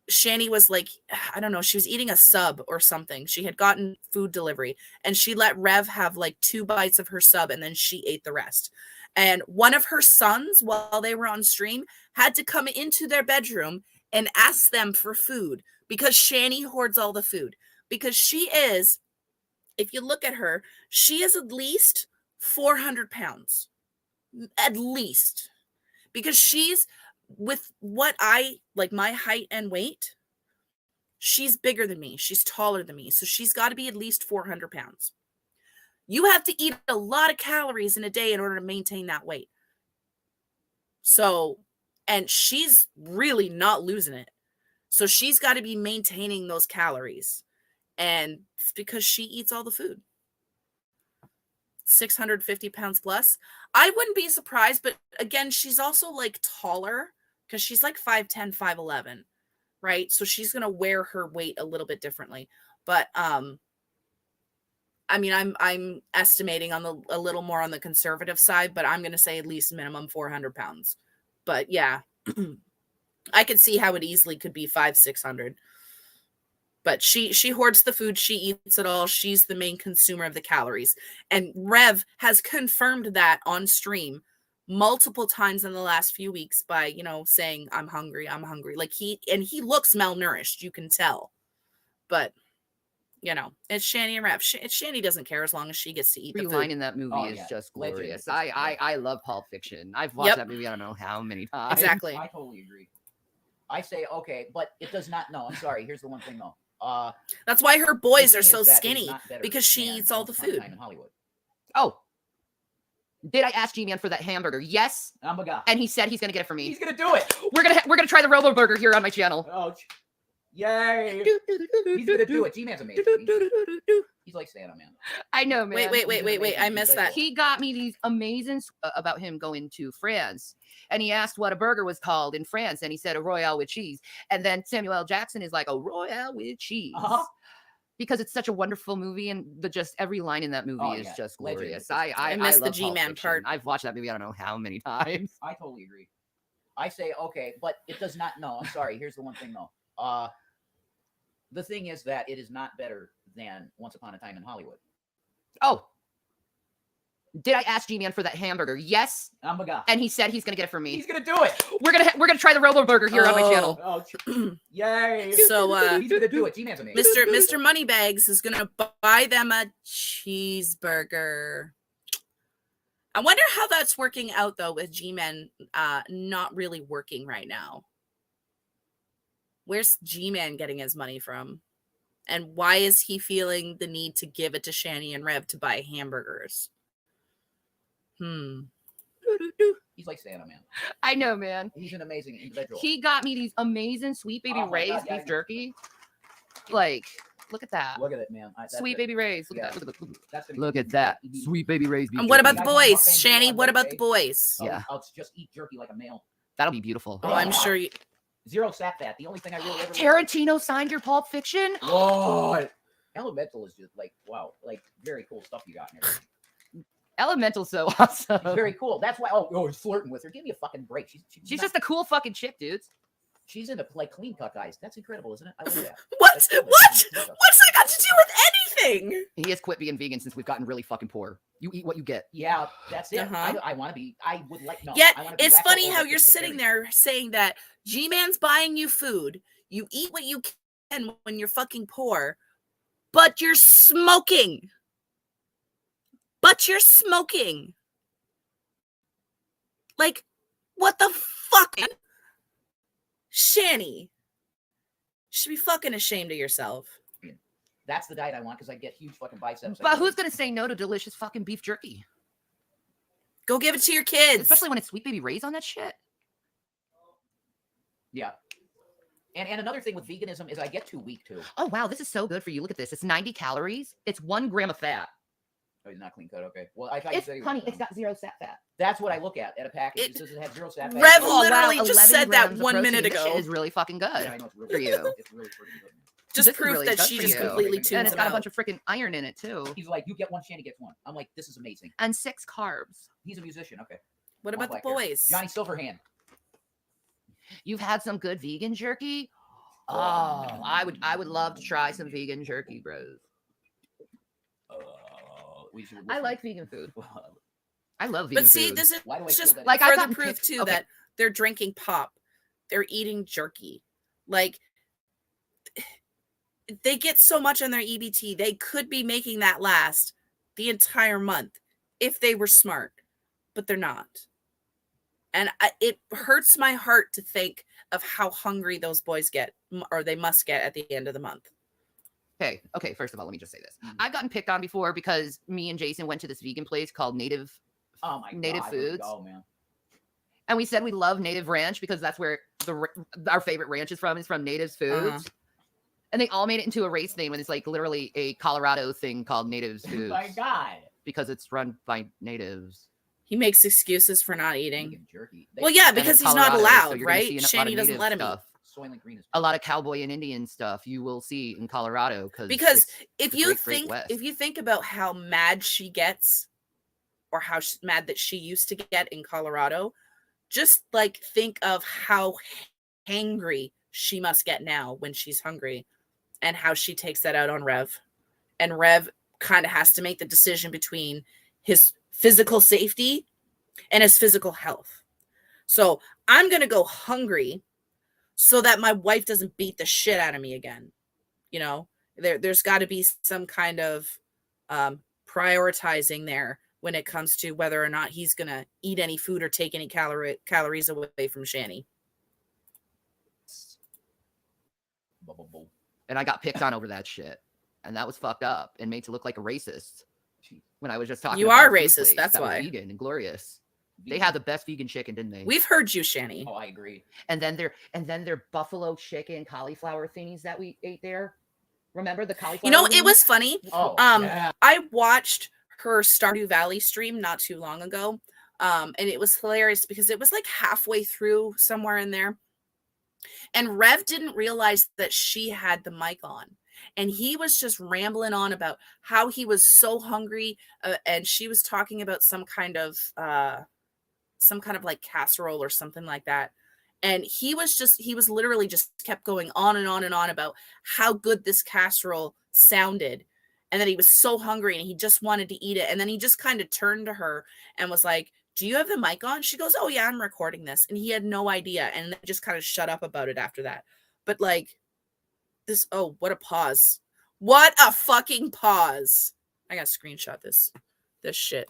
Shanny was like, I don't know, she was eating a sub or something. She had gotten food delivery and she let Rev have like 2 bites of her sub and then she ate the rest. And one of her sons, while they were on stream, had to come into their bedroom and ask them for food because Shanny hoards all the food. Because she is, if you look at her, she is at least 400 pounds. At least. Because she's with what I like, my height and weight, she's bigger than me. She's taller than me. So she's got to be at least 400 pounds. You have to eat a lot of calories in a day in order to maintain that weight. So, and she's really not losing it. So she's got to be maintaining those calories. And it's because she eats all the food. 650 pounds plus. I wouldn't be surprised, but again, she's also like taller because she's like 5'10", 5'11", right? So she's going to wear her weight a little bit differently. But, I mean, I'm estimating on a little more on the conservative side, but I'm going to say at least minimum 400 pounds. But yeah, I could see how it easily could be 500-600. But she hoards the food. She eats it all. She's the main consumer of the calories. And Rev has confirmed that on stream multiple times in the last few weeks by, you know, saying, I'm hungry. Like he looks malnourished. You can tell. But, you know, it's Shanny and Rev. Shanny doesn't care as long as she gets to eat the Every line food. in that movie is just glorious. I love Pulp Fiction. I've watched that movie I don't know how many times. Exactly. I totally agree. I say, okay, but it does not. No, I'm sorry. Here's the one thing though. That's why her boys the are thing so is that it is skinny, not better because she than eats all the Once Upon a food. Time in Hollywood. Oh, did I ask G-Man for that hamburger? Yes, I'm a guy. and he said he's gonna get it for me. He's gonna do it. We're gonna try the Robo Burger here on my channel. Oh, yay! He's gonna do it. G-Man's amazing. He's like Santa, man. I know, man. Wait. I missed that. He got me these amazing about him going to France, and he asked what a burger was called in France, and he said a Royale with cheese. And then Samuel L. Jackson is like a Royale with cheese. Because it's such a wonderful movie, and just every line in that movie is just glorious. I missed the love G-Man part. I've watched that movie I don't know how many times. I totally agree. I say, okay, but it does not. No, I'm sorry. Here's the one thing though. The thing is that it is not better than Once Upon a Time in Hollywood. Oh, did I ask G-Man for that hamburger? Yes, I'm a guy. and he said he's gonna get it for me. He's gonna do it. We're gonna try the Robo Burger here on my channel. Oh, yay! So he's gonna do it. G-Man's amazing. Mr. Moneybags is gonna buy them a cheeseburger. I wonder how that's working out though, with G-Man not really working right now. Where's G-Man getting his money from? And why is he feeling the need to give it to Shanny and Rev to buy hamburgers? He's like Santa, man. I know, man. He's an amazing individual. He got me these amazing Sweet Baby Ray's beef jerky. Like, look at that. Look at it, man. Sweet Baby Ray's. Look Yeah. at that. That's Look at that. Sweet Baby Ray's beef And what jerky. about the boys? Shanny, what about the boys? Yeah. I'll just eat jerky like a male. That'll be beautiful. Oh, I'm sure you... Zero sat fat. The only thing I really ever. Tarantino signed your Pulp Fiction? What? Elemental is just like, wow, like very cool stuff you got in here. Elemental's so awesome. Very cool. That's why. Oh, he's flirting with her. Give me a fucking break. She's just a cool fucking chick, dudes. She's into like clean cut guys. That's incredible, isn't it? I love that. What? That's cool. What's that got to do with anything? He has quit being vegan since we've gotten really fucking poor. You eat what you get. Yeah, that's it. Uh-huh. I want to be. I would like. No. Yet I wanna be it's lactose funny how you're vegetarian. sitting there saying that G-Man's buying you food. You eat what you can when you're fucking poor, but you're smoking. Like, what the fuck, man? Shanny. You should be fucking ashamed of yourself. That's the diet I want because I get huge fucking biceps. But who's gonna say no to delicious fucking beef jerky? Go give it to your kids. Especially when it's Sweet Baby Ray's on that shit. Yeah. And another thing with veganism is I get too weak too. Oh wow, this is so good for you. Look at this. It's 90 calories. It's 1 gram of fat. Oh, he's not clean cut. Okay. Well, I thought It's you said honey. It's got 0 sat fat. That's what I look at a package. It says it has 0 sat fat. Rev Oh, wow, literally just 11 said that grams of 1 protein. minute This ago. shit is really fucking good Yeah, I know it's really for you. It's really freaking good. Just This is proof really that good she for just you. completely And tunes And it's him got a out. bunch of freaking iron in it too. He's like, you get one, Shanny gets one. I'm like, this is amazing. And 6 carbs. He's a musician. Okay. What about the Black hair. boys? Johnny Silverhand. You've had some good vegan jerky? Oh, I would love to try some vegan jerky, bros. I like vegan food. I love vegan But see, food. this is Why do I just feel that? Like, I've further gotten proof picked- too okay. that they're drinking pop, they're eating jerky. Like, they get so much on their EBT, they could be making that last the entire month if they were smart, but they're not. And it hurts my heart to think of how hungry those boys get, or they must get at the end of the month. Okay. First of all, let me just say this. I've gotten picked on before because me and Jason went to this vegan place called Native Native Foods. Oh man. And we said we love Native Ranch because that's where our favorite ranch is from Native Foods. And they all made it into a race name, and it's like literally a Colorado thing called Natives Foods. My God. Because it's run by natives. He makes excuses for not eating. Vegan jerky. Well, yeah, because he's not allowed, so you're right? see Shanny doesn't let him eat. Soylent Green is A lot of cowboy and Indian stuff you will see in Colorado because if you think about how mad she gets, or how mad that she used to get in Colorado, just like think of how hangry she must get now when she's hungry, and how she takes that out on Rev. And Rev kind of has to make the decision between his physical safety and his physical health. So I'm going to go hungry so that my wife doesn't beat the shit out of me again. You know, there's got to be some kind of prioritizing there when it comes to whether or not he's going to eat any food or take any calories away from Shanny. And I got picked on over that shit. And that was fucked up and made to look like a racist. When I was just talking you about are racist, that's why. Vegan and glorious. They had the best vegan chicken, didn't they? We've heard you, Shanny. Oh, I agree. And then their buffalo chicken cauliflower thingies that we ate there. Remember the cauliflower? You know, wings? it was funny. Oh, yeah. I watched her Stardew Valley stream not too long ago. And it was hilarious because it was like halfway through somewhere in there. And Rev didn't realize that she had the mic on. And he was just rambling on about how he was so hungry. And she was talking about some kind of like casserole or something like that. And he was literally just kept going on and on and on about how good this casserole sounded. And that he was so hungry and he just wanted to eat it. And then he just kind of turned to her and was like, "Do you have the mic on?" She goes, "Oh yeah, I'm recording this." And he had no idea. And then just kind of shut up about it after that. But like this, oh, what a pause. What a fucking pause. I gotta screenshot this shit.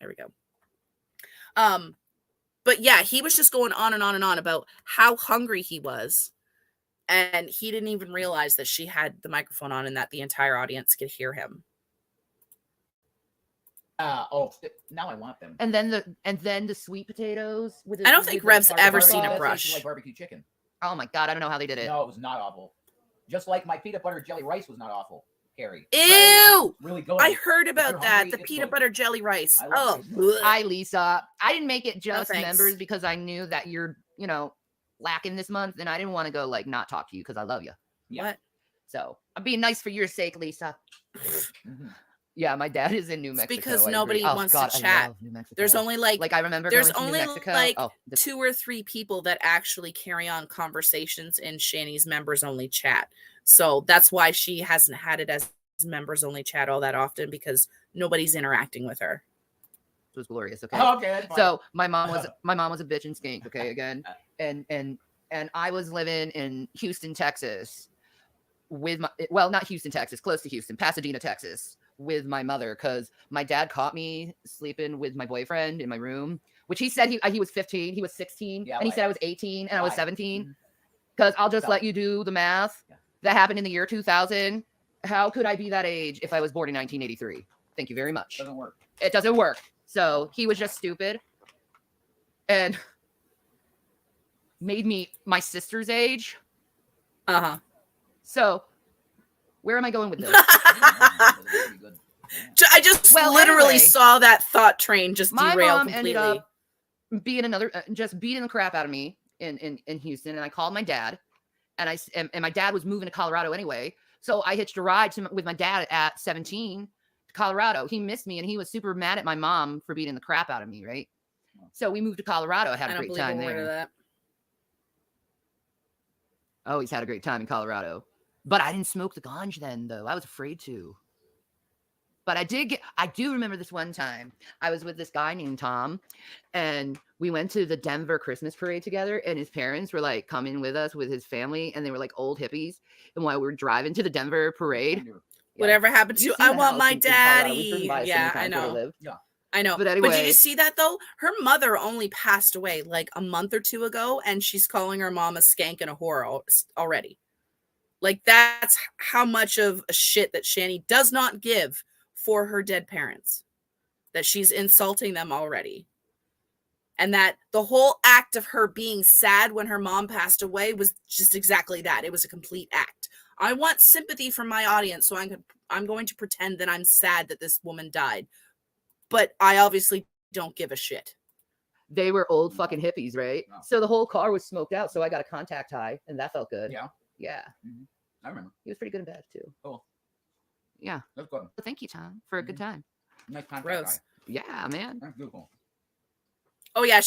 There we go. But yeah, he was just going on and on and on about how hungry he was. And he didn't even realize that she had the microphone on and that the entire audience could hear him. Now I want them. And then the sweet potatoes with. I don't think Rev's ever seen a brush. Like barbecue chicken. Oh my God, I don't know how they did it. No, it was not awful. Just like my peanut butter jelly rice was not awful, Carrie. Ew! Really good. I heard about that. hungry, The it's peanut good. butter jelly rice. I Hi, Lisa. I didn't make it just thanks. members because I knew that you're, lacking this month, and I didn't want to go not talk to you because I love you. What? So I'm being nice for your sake, Lisa. Yeah, my dad is in New Mexico. It's because I nobody agree. wants God, to I chat. love New Mexico. There's only I remember there's going to only New Mexico. like 2 or 3 people that actually carry on conversations in Shanny's members only chat. So that's why she hasn't had it as members only chat all that often, because nobody's interacting with her. It was glorious. Okay. Okay. That's fine. So my mom was a bitch and skink. Okay, again, and I was living in Houston, Texas, with not Houston, Texas, close to Houston, Pasadena, Texas, with my mother, because my dad caught me sleeping with my boyfriend in my room, which he said he was 15, he was 16, and he said I was 18 and I was 17. Because I'll just let you do the math. Yeah. That happened in the year 2000. How could I be that age if I was born in 1983? Thank you very much. Doesn't work. It doesn't work. So he was just stupid and made me my sister's age. So where am I going with this? I just literally saw that thought train just my derail mom completely. ended up being just beating the crap out of me in Houston, and I called my dad, and my dad was moving to Colorado anyway, so I hitched a ride with my dad at 17 to Colorado. He missed me, and he was super mad at my mom for beating the crap out of me, right? So we moved to Colorado. I had a great time there. Oh, he's had a great time in Colorado. But I didn't smoke the ganj then, though. I was afraid to. But I do remember this one time. I was with this guy named Tom, and we went to the Denver Christmas parade together, and his parents were like coming with us with his family, and they were like old hippies. And while we were driving to the Denver parade, Whatever happened to I want my daddy. Yeah, I know. I know. But But did anyway. you see that though? Her mother only passed away like a month or 2 ago, and she's calling her mom a skank and a whore already. Like, that's how much of a shit that Shanny does not give for her dead parents. That she's insulting them already. And that the whole act of her being sad when her mom passed away was just exactly that. It was a complete act. I want sympathy from my audience, so I'm going to pretend that I'm sad that this woman died. But I obviously don't give a shit. They were old fucking hippies, right? No. So the whole car was smoked out, so I got a contact high, and that felt good. Yeah. Yeah. Mm-hmm. I remember. He was pretty good in bed, too. Cool. Yeah. That's good. Well, thank you, Tom, for a good time. Nice contact. Gross. Yeah, man. That's beautiful. Oh, yeah,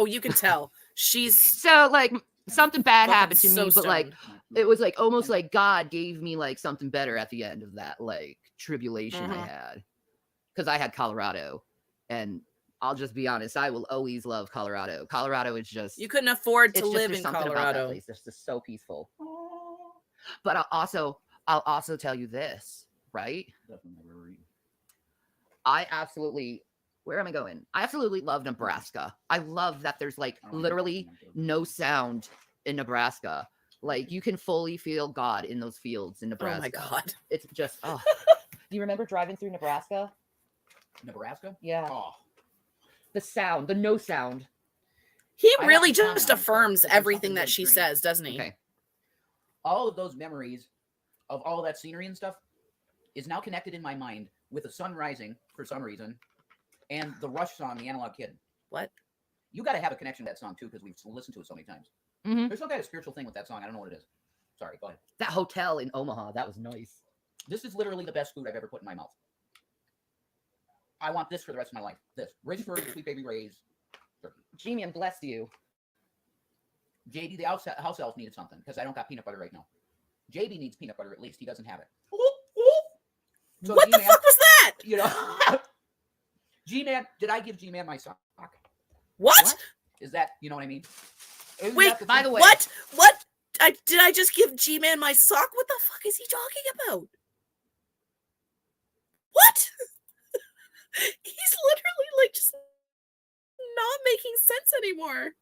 you can tell. She's So, like, something bad fucking happened to so me, but, like, stoned. it was, like, almost like God gave me, like, something better at the end of that, like, tribulation I Mhm. had. Because I had Colorado. And I'll just be honest, I will always love Colorado. Colorado is just... You couldn't afford to it's just, live there's in something about that Colorado. place. It's just so peaceful. But I'll also tell you this, right? I absolutely... Where am I going? I absolutely love Nebraska. I love that there's like literally no sound in Nebraska. Like you can fully feel God in those fields in Nebraska. Oh my God. It's just, oh. Do you remember driving through Nebraska? Nebraska? Yeah. Oh. The sound, the no sound. He I really have to comment just on this, affirms because there's everything something that really she strange. says, doesn't he? Okay. All of those memories of all that scenery and stuff is now connected in my mind with the sun rising for some reason and the Rush song, The Analog Kid. What? You got to have a connection to that song too because we've listened to it so many times. Mm-hmm. There's some kind of spiritual thing with that song. I don't know what it is. Sorry, go ahead. That hotel in Omaha, that was nice. This is literally the best food I've ever put in my mouth. I want this for the rest of my life. This. Ridgeburg Sweet Baby Ray's turkey. G-Man bless you. JB, the house elf needed something because I don't got peanut butter right now. JB needs peanut butter at least. He doesn't have it. So What the G-Man, fuck was that? You know, G-Man, did I give G-Man my sock? What? Is that, you know what I mean? Isn't Wait, that the by thing? the way- What? Did I just give G-Man my sock? What the fuck is he talking about? What? He's literally like just not making sense anymore.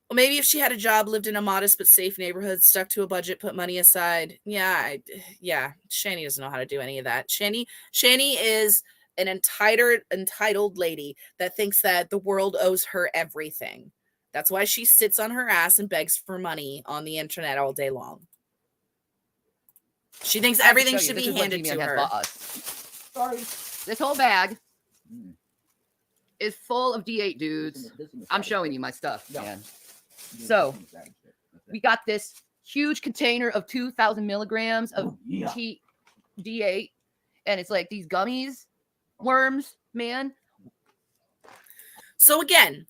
Well, maybe if she had a job, lived in a modest but safe neighborhood, stuck to a budget, put money aside. Yeah, Shanny doesn't know how to do any of that. Shanny is an entitled lady that thinks that the world owes her everything. That's why she sits on her ass and begs for money on the internet all day long. She thinks everything should be handed to her. Sorry. This whole bag Mm. is full of D8 dudes. This is the I'm savage showing shit. you my stuff, Yeah. man. This is So, the savage shit. That's it. We got this huge container of 2,000 milligrams of Oh, yeah. D8, and it's like these gummies, worms, man. So again,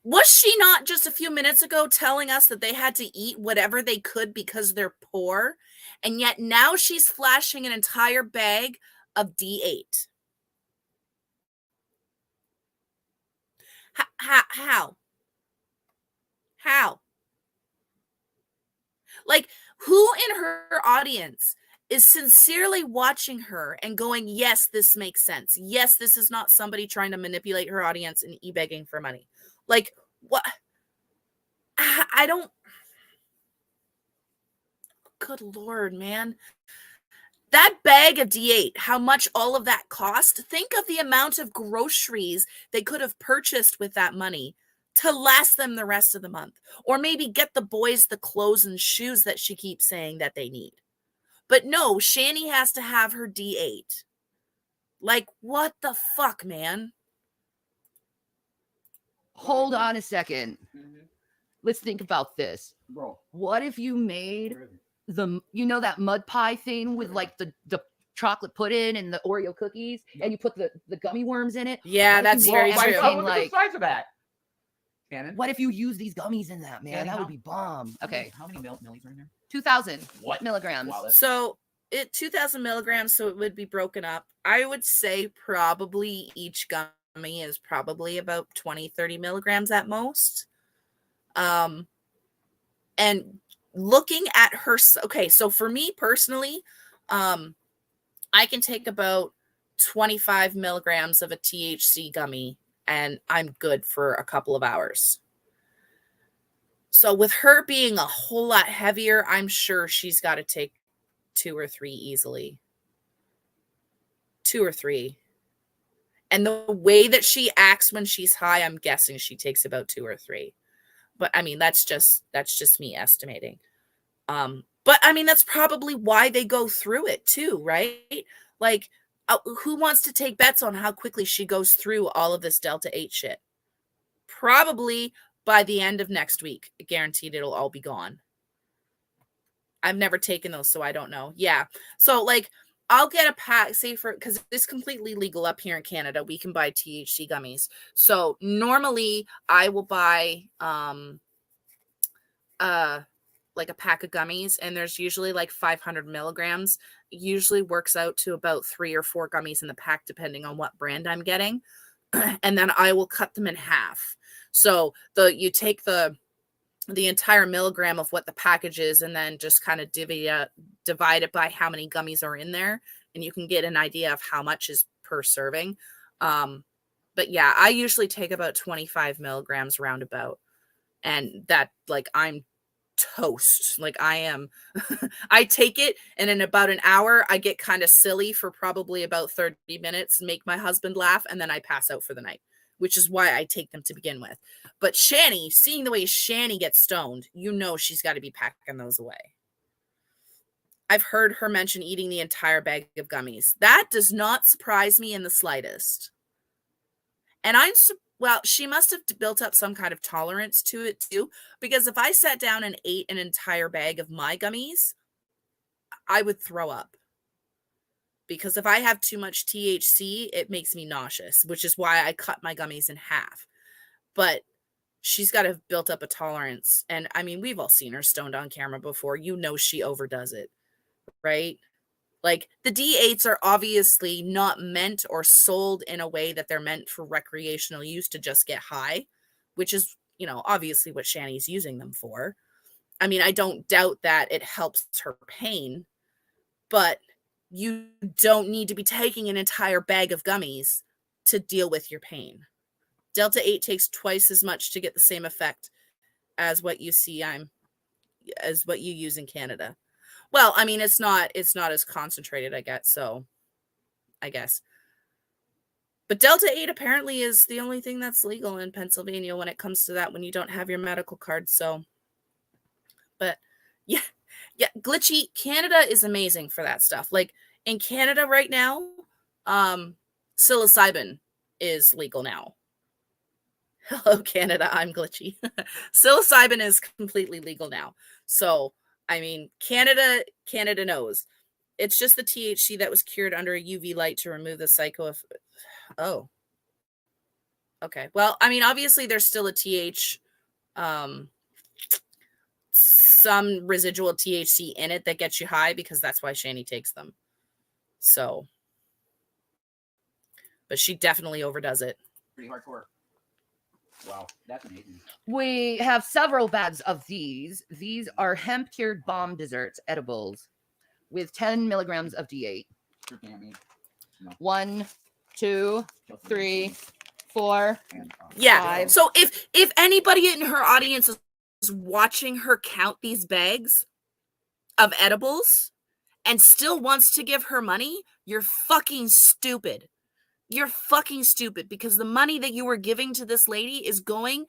was she not just a few minutes ago telling us that they had to eat whatever they could because they're poor? And yet now she's flashing an entire bag of D8. How? Like, who in her audience is sincerely watching her and going, yes, this makes sense. Yes, this is not somebody trying to manipulate her audience and e-begging for money. Like, what? I don't. Good Lord, man. That bag of D8, how much all of that cost? Think of the amount of groceries they could have purchased with that money to last them the rest of the month. Or maybe get the boys the clothes and shoes that she keeps saying that they need. But no, Shanny has to have her D8. Like, what the fuck, man? Hold on a second. Mhm. Let's think about this. Bro. What if you made where is it? that mud pie thing with like the chocolate pudding and the Oreo cookies, and you put the gummy worms in it? Yeah, What if that's you very roll true. everything Look at like- the size of that. Shannon? What if you use these gummies in that, man? Shannon, That how- would be bomb. Okay, How many millis are in there? 2,000 What? milligrams. Wow, that's So 2,000 milligrams, so it would be broken up. I would say probably each gummy is probably about 20, 30 milligrams at most. And looking at her, okay, so for me personally, I can take about 25 milligrams of a THC gummy and I'm good for a couple of hours. So with her being a whole lot heavier, I'm sure she's got to take 2 or 3 easily. 2 or 3. And the way that she acts when she's high, I'm guessing she takes about 2 or 3. But I mean, that's just me estimating. But I mean, that's probably why they go through it too, right? Like, who wants to take bets on how quickly she goes through all of this Delta 8 shit? Probably by the end of next week. Guaranteed it'll all be gone. I've never taken those, so I don't know. Yeah. So like, I'll get a pack, say for, because it's completely legal up here in Canada. We can buy THC gummies. So normally I will buy like a pack of gummies, and there's usually like 500 milligrams. Usually works out to about 3 or 4 gummies in the pack, depending on what brand I'm getting. And then I will cut them in half. So you take the entire milligram of what the package is, and then just kind of divide it by how many gummies are in there, and you can get an idea of how much is per serving. But yeah, I usually take about 25 milligrams roundabout, and that, like, I'm toast. Like, I am I take it, and in about an hour I get kind of silly for probably about 30 minutes, make my husband laugh, and then I pass out for the night, which is why I take them to begin with. But Shanny, seeing the way Shanny gets stoned, you know she's got to be packing those away. I've heard her mention eating the entire bag of gummies. That does not surprise me in the slightest. And well, she must have built up some kind of tolerance to it too, because if I sat down and ate an entire bag of my gummies, I would throw up. Because if I have too much THC, it makes me nauseous, which is why I cut my gummies in half. But she's got to have built up a tolerance. And I mean, we've all seen her stoned on camera before. You know she overdoes it, right? Like, the D8s are obviously not meant or sold in a way that they're meant for recreational use to just get high, which is, you know, obviously what Shanny's using them for. I mean, I don't doubt that it helps her pain, but you don't need to be taking an entire bag of gummies to deal with your pain. Delta 8 takes twice as much to get the same effect as what you use in Canada. Well, I mean, it's not as concentrated, I guess. But Delta 8 apparently is the only thing that's legal in Pennsylvania when it comes to that, when you don't have your medical card. So, but yeah, Glitchy, Canada is amazing for that stuff. Like, in Canada right now, psilocybin is legal now. Hello, Canada, I'm Glitchy. Psilocybin is completely legal now. So, I mean, Canada knows. It's just the THC that was cured under a UV light to remove the Oh. Okay. Well, I mean, obviously there's still a some residual THC in it that gets you high, because that's why Shanny takes them. So, but she definitely overdoes it. Pretty hardcore. Wow, that's amazing. We have several bags of these. These are hemp cured bomb desserts, edibles, with 10 milligrams of D8. No. 1, 2, 3, 4. Yeah. 5. So if anybody in her audience is watching her count these bags of edibles and still wants to give her money, you're fucking stupid. You're fucking stupid, because the money that you were giving to this lady is going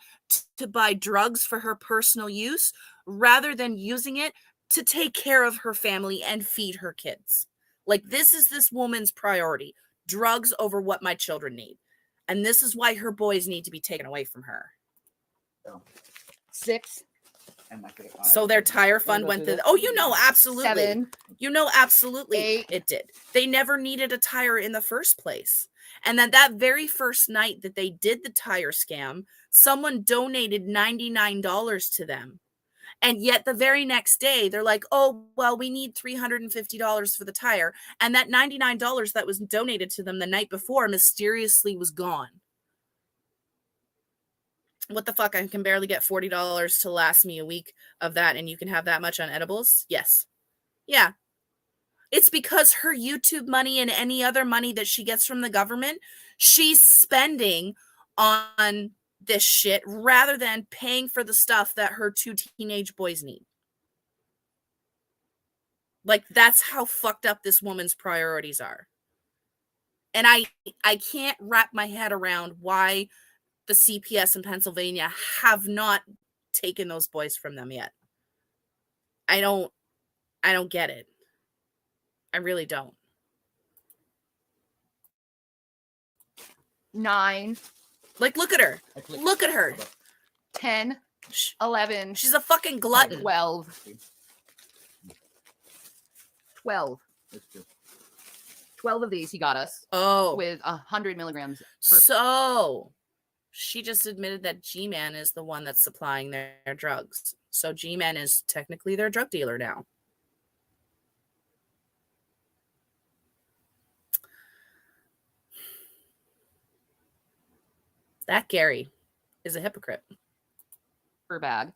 to buy drugs for her personal use, rather than using it to take care of her family and feed her kids. Like, this is this woman's priority. Drugs over what my children need. And this is why her boys need to be taken away from her. 6. So their tire fund went through. Oh, you know, absolutely. 7. You know, absolutely. 8. It did. They never needed a tire in the first place. And then that very first night that they did the tire scam, someone donated $99 to them. And yet the very next day, they're like, oh, well, we need $350 for the tire. And that $99 that was donated to them the night before mysteriously was gone. What the fuck? I can barely get $40 to last me a week of that, and you can have that much on edibles? Yes. Yeah. It's because her YouTube money and any other money that she gets from the government, she's spending on this shit rather than paying for the stuff that her 2 teenage boys need. Like, that's how fucked up this woman's priorities are. And I can't wrap my head around why the CPS in Pennsylvania have not taken those boys from them yet. I don't get it. I really don't. 9, Like, look at her. I clicked. Look at her. 10, 11, She's a fucking glutton. 12. 12. That's true. 12 of these he got us Oh. with 100 milligrams. So she just admitted that G-Man is the one that's supplying their drugs. So G-Man is technically their drug dealer now. That Gary is a hypocrite. Per bag.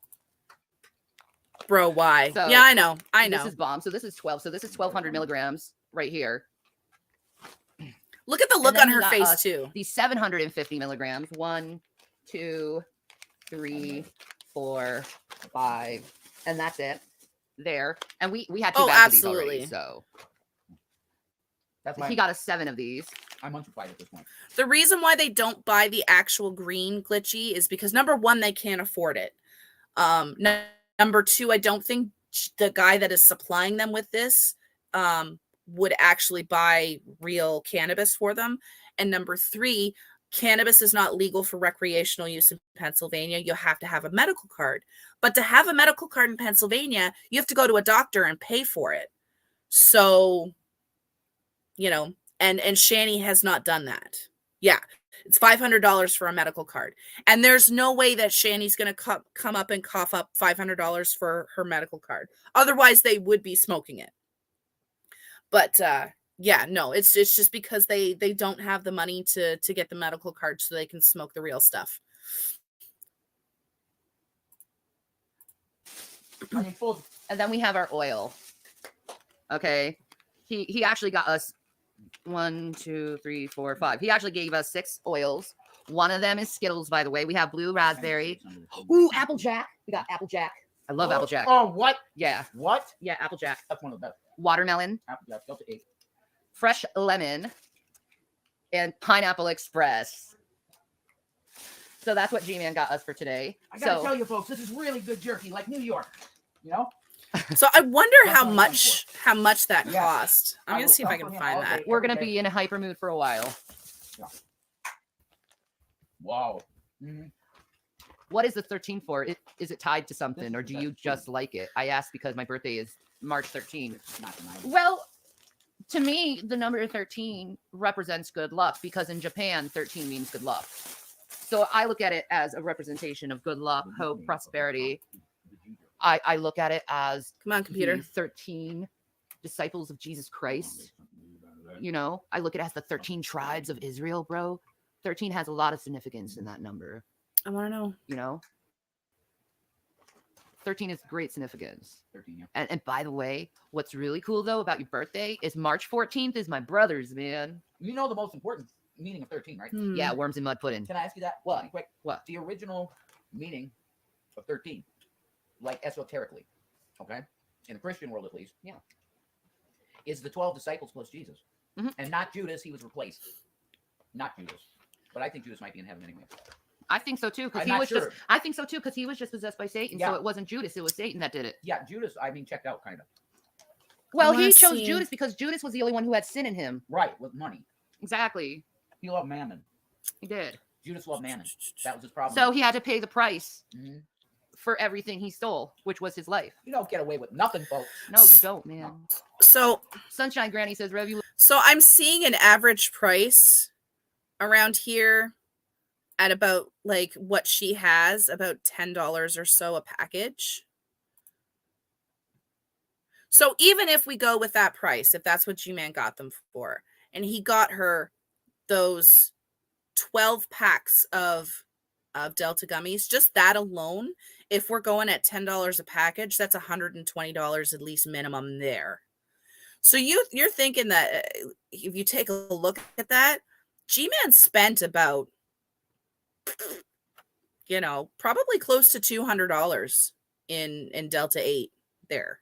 Bro, why? So, yeah, I know. This is bomb. So this is 12. So this is 1,200 milligrams right here. Look at the look then on we her got face, us too. These 750 milligrams. 1, 2, 3, 4, 5, and that's it. There. And we had 2 Oh, bags of absolutely. these already. So That's why he got us 7 of these. I'm unsupervised at this point. The reason why they don't buy the actual green glitchy is because, number one, they can't afford it. Number two, I don't think the guy that is supplying them with this would actually buy real cannabis for them. And number three, cannabis is not legal for recreational use in Pennsylvania. You have to have a medical card. But to have a medical card in Pennsylvania, you have to go to a doctor and pay for it. So, you know, and Shanny has not done that. Yeah, it's $500 for a medical card. And there's no way that Shanny's going to come up and cough up $500 for her medical card. Otherwise, they would be smoking it. But yeah, no, it's just because they don't have the money to get the medical card so they can smoke the real stuff. I mean, full. And then we have our oil. Okay. He actually got us 1, 2, 3, 4, 5. He actually gave us 6 oils. One of them is Skittles, by the way. We have blue raspberry. Ooh, Applejack. We got Applejack. I love Applejack. Oh, what? Yeah. What? Yeah, Applejack. That's one of the best. Watermelon. Applejack, Delta 8. Fresh lemon. And Pineapple Express. So that's what G-Man got us for today. I gotta tell you, folks, this is really good jerky, like New York. You know? So I wonder That's how what I'm much that Yeah. cost. I'm gonna see if I can find that. We're going to be in a hyper mood for a while. Wow. Mm-hmm. What is the 13 for? Is it tied to something, or do you just like it? I asked because my birthday is March 13. Well, to me, the number 13 represents good luck because in Japan, 13 means good luck. So I look at it as a representation of good luck, hope, prosperity. I look at it as Come on, computer. the 13 disciples of Jesus Christ. You know, I look at it as the 13 tribes of Israel, bro. 13 has a lot of significance in that number. I want to know. You know, 13 is great significance. 13, yeah. And by the way, what's really cool though about your birthday is March 14th is my brother's, man. You know the most important meaning of 13, right? Yeah, worms and mud pudding. Can I ask you that? What? Quick. What? The original meaning of 13, like esoterically, okay, in the Christian world at least, Yeah, is the 12 disciples plus Jesus, Mhm. and not Judas. He was replaced. Not Judas, but I think Judas might be in heaven anyway. I think so too because I'm he not was sure. just. I think so too because he was just possessed by Satan. Yeah. So it wasn't Judas; it was Satan that did it. Yeah, Judas. I mean, checked out kind of. Well, wanna he chose see. Judas because Judas was the only one who had sin in him. Right, with money. Exactly, He loved mammon. he did. Judas loved mammon. That was his problem. So he had to pay the price Mhm. for everything he stole, which was his life. You don't get away with nothing, folks. No, you don't, man. So Sunshine Granny says, "Rev, you So I'm seeing an average price around here at about like what she has, about $10 or so a package. So even if we go with that price, if that's what G-Man got them for, and he got her those 12 packs of Delta gummies, just that alone, if we're going at $10 a package, that's $120 at least minimum there. So you're thinking that if you take a look at that, G-Man spent about, probably close to $200 in Delta 8 there.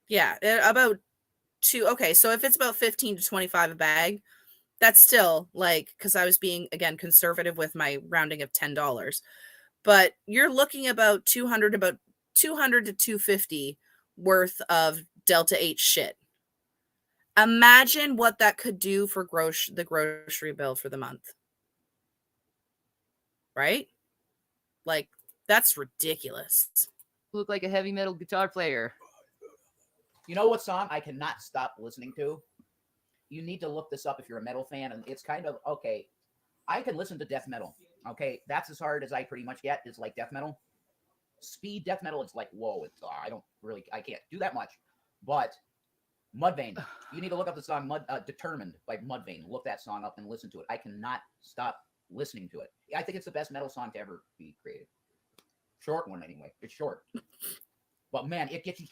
Yeah, about two. Okay, so if it's about 15 to 25 a bag, that's still like, because I was being, again, conservative with my rounding of $10. But you're looking about 200 to 250 worth of Delta 8 shit. Imagine what that could do for the grocery bill for the month. Right? Like, that's ridiculous. Look like a heavy metal guitar player. You know what song I cannot stop listening to? You need to look this up if you're a metal fan, and it's kind of okay. I can listen to death metal. Okay, that's as hard as I pretty much get is like death metal. Speed death metal, it's like whoa. It's I can't do that much. But Mudvayne, you need to look up the song "Determined" by Mudvayne. Look that song up and listen to it. I cannot stop listening to it. I think it's the best metal song to ever be created. Short one anyway. It's short, but man, it gets you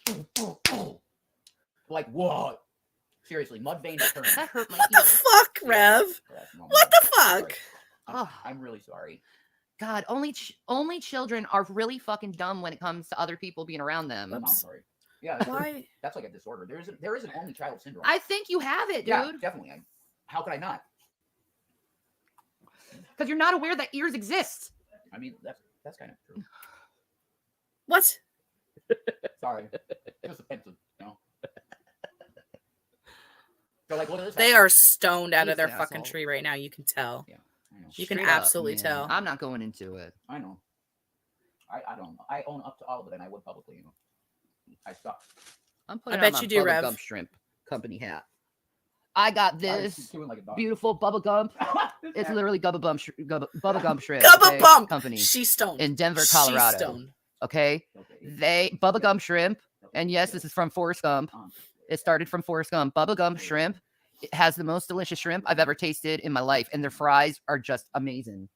like whoa. Seriously, Mudvayne Determined. That hurt my What the fuck, Rev? What the fuck? I'm really sorry. God, only children are really fucking dumb when it comes to other people being around them. I'm sorry. Yeah, Why? That's like a disorder. There is an only child syndrome. I think you have it, dude. Yeah, definitely. How could I not? Because you're not aware that ears exist. I mean, that's kind of true. What? Sorry, just offensive, So like, look at this. They are stoned out He's of their an fucking asshole. tree right now. You can tell. Yeah, I know. You can Straight up, absolutely man. tell. I'm not going into it. I know. I don't know. I own up to all of it, and I would publicly. I suck. I'm putting I on bet my you do, Bubba Rev. Gump Shrimp Company hat. I got this Doing like a dog. beautiful Bubba Gump. It's literally Bubba Gump Shrimp Gubba okay, Bump Company She's stoned. in Denver, She's Colorado. stoned. Okay, Bubba Gump Shrimp, and yes, this is from Forrest Gump. It started from Forrest Gump. Bubba Gump Shrimp. It has the most delicious shrimp I've ever tasted in my life, and their fries are just amazing.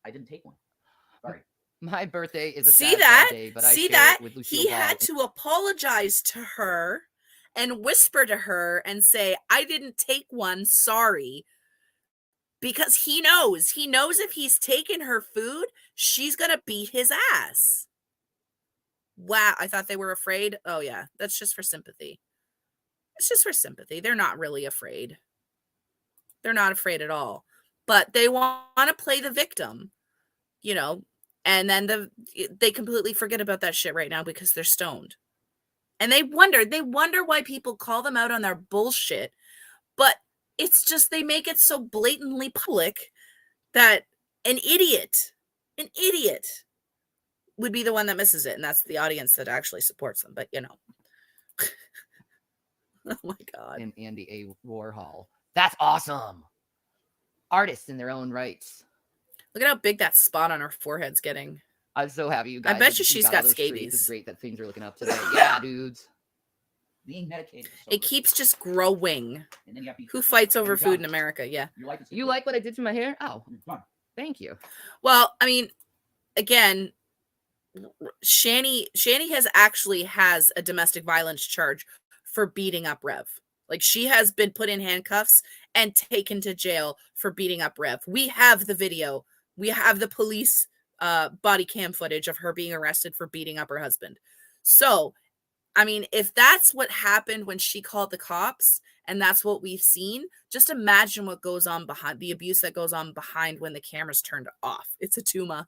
I didn't take one. Sorry. My birthday is a See sad that? day, but I See share that? it with Lucille He Ball. had to apologize to her and whisper to her and say, I didn't take one, sorry. Because he knows if he's taken her food, she's going to beat his ass. Wow, I thought they were afraid. Oh yeah, that's just for sympathy. It's just for sympathy. They're not really afraid. They're not afraid at all. But they want to play the victim, and then they completely forget about that shit right now because they're stoned. And they wonder why people call them out on their bullshit. But it's just they make it so blatantly public that an idiot would be the one that misses it. And that's the audience that actually supports them. But, oh my God. And Andy A. Warhol. That's awesome. Artists in their own rights. Look at how big that spot on her forehead's getting. I'm so happy you guys. I bet you she's got all those trees. scabies. It's great that things are looking up today. Yeah, dudes. Being medicated. It keeps just growing. And then you have to Who fights over You're food in done. America? Yeah. You like what I did to my hair? Oh, You're done. thank you. Well, I mean, again, Shanny has a domestic violence charge for beating up Rev. Like, she has been put in handcuffs and taken to jail for beating up Rev. We have the video. We have the police body cam footage of her being arrested for beating up her husband. So, I mean, if that's what happened when she called the cops and that's what we've seen, just imagine what goes on behind the abuse that goes on behind when the camera's turned off. It's a tuma.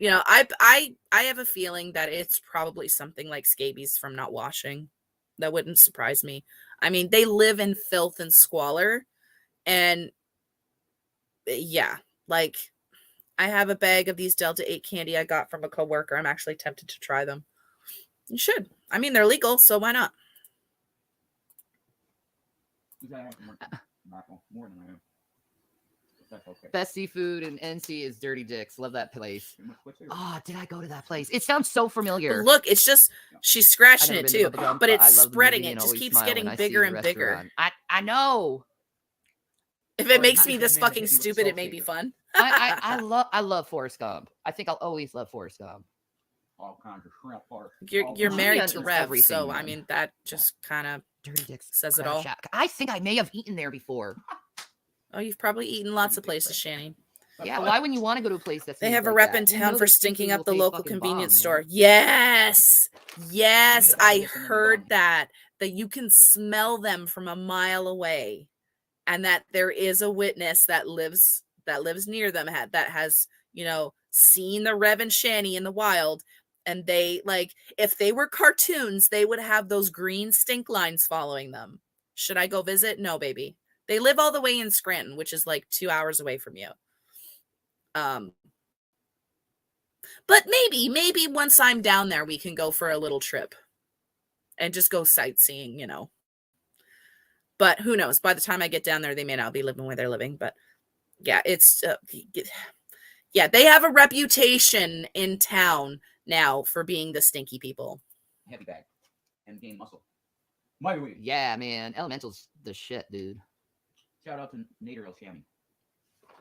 I have a feeling that it's probably something like scabies from not washing. That wouldn't surprise me. I mean, they live in filth and squalor. And yeah, like, I have a bag of these Delta 8 candy I got from a coworker. I'm actually tempted to try them. You should. I mean, they're legal, so why not? More than I am. That's okay. Best seafood in NC is Dirty Dick's. Love that place. Oh, did I go to that place? It sounds so familiar. Look, it's just, she's scratching I've it never too, been to Bubba Gump, but it's I love the spreading. movie It and just always keeps smile getting when I see bigger the and bigger. restaurant. I know. If it Or makes not me even this maybe fucking it looks stupid, so it may be bigger. fun. I love Forrest Gump. I think I'll always love Forrest Gump. all kinds of shrimp parts. You're married to eats Rev, everything, so I man. mean that just kind of Dirty dicks. says it Crab all. Shack. I think I may have eaten there before. Oh, you've probably eaten lots of places, Shanny. Yeah, why wouldn't you want to go to a place that's They have a like rep that? in You town know for the stinking seafood up the will taste local fucking convenience bomb, store. man. Yes, get I that listen and heard go. that you can smell them from a mile away, and that there is a witness that lives near them that has seen the Rev and Shanny in the wild, and they like if they were cartoons, they would have those green stink lines following them. Should I go visit? No, baby. They live all the way in Scranton, which is like 2 hours away from you. But maybe once I'm down there, we can go for a little trip and just go sightseeing, But who knows? By the time I get down there, they may not be living where they're living. But yeah, it's yeah, they have a reputation in town now for being the stinky people. Heavy bag and gain muscle. Mighty weed. Yeah, man. Elemental's the shit, dude. Shout out to Nader El Shami.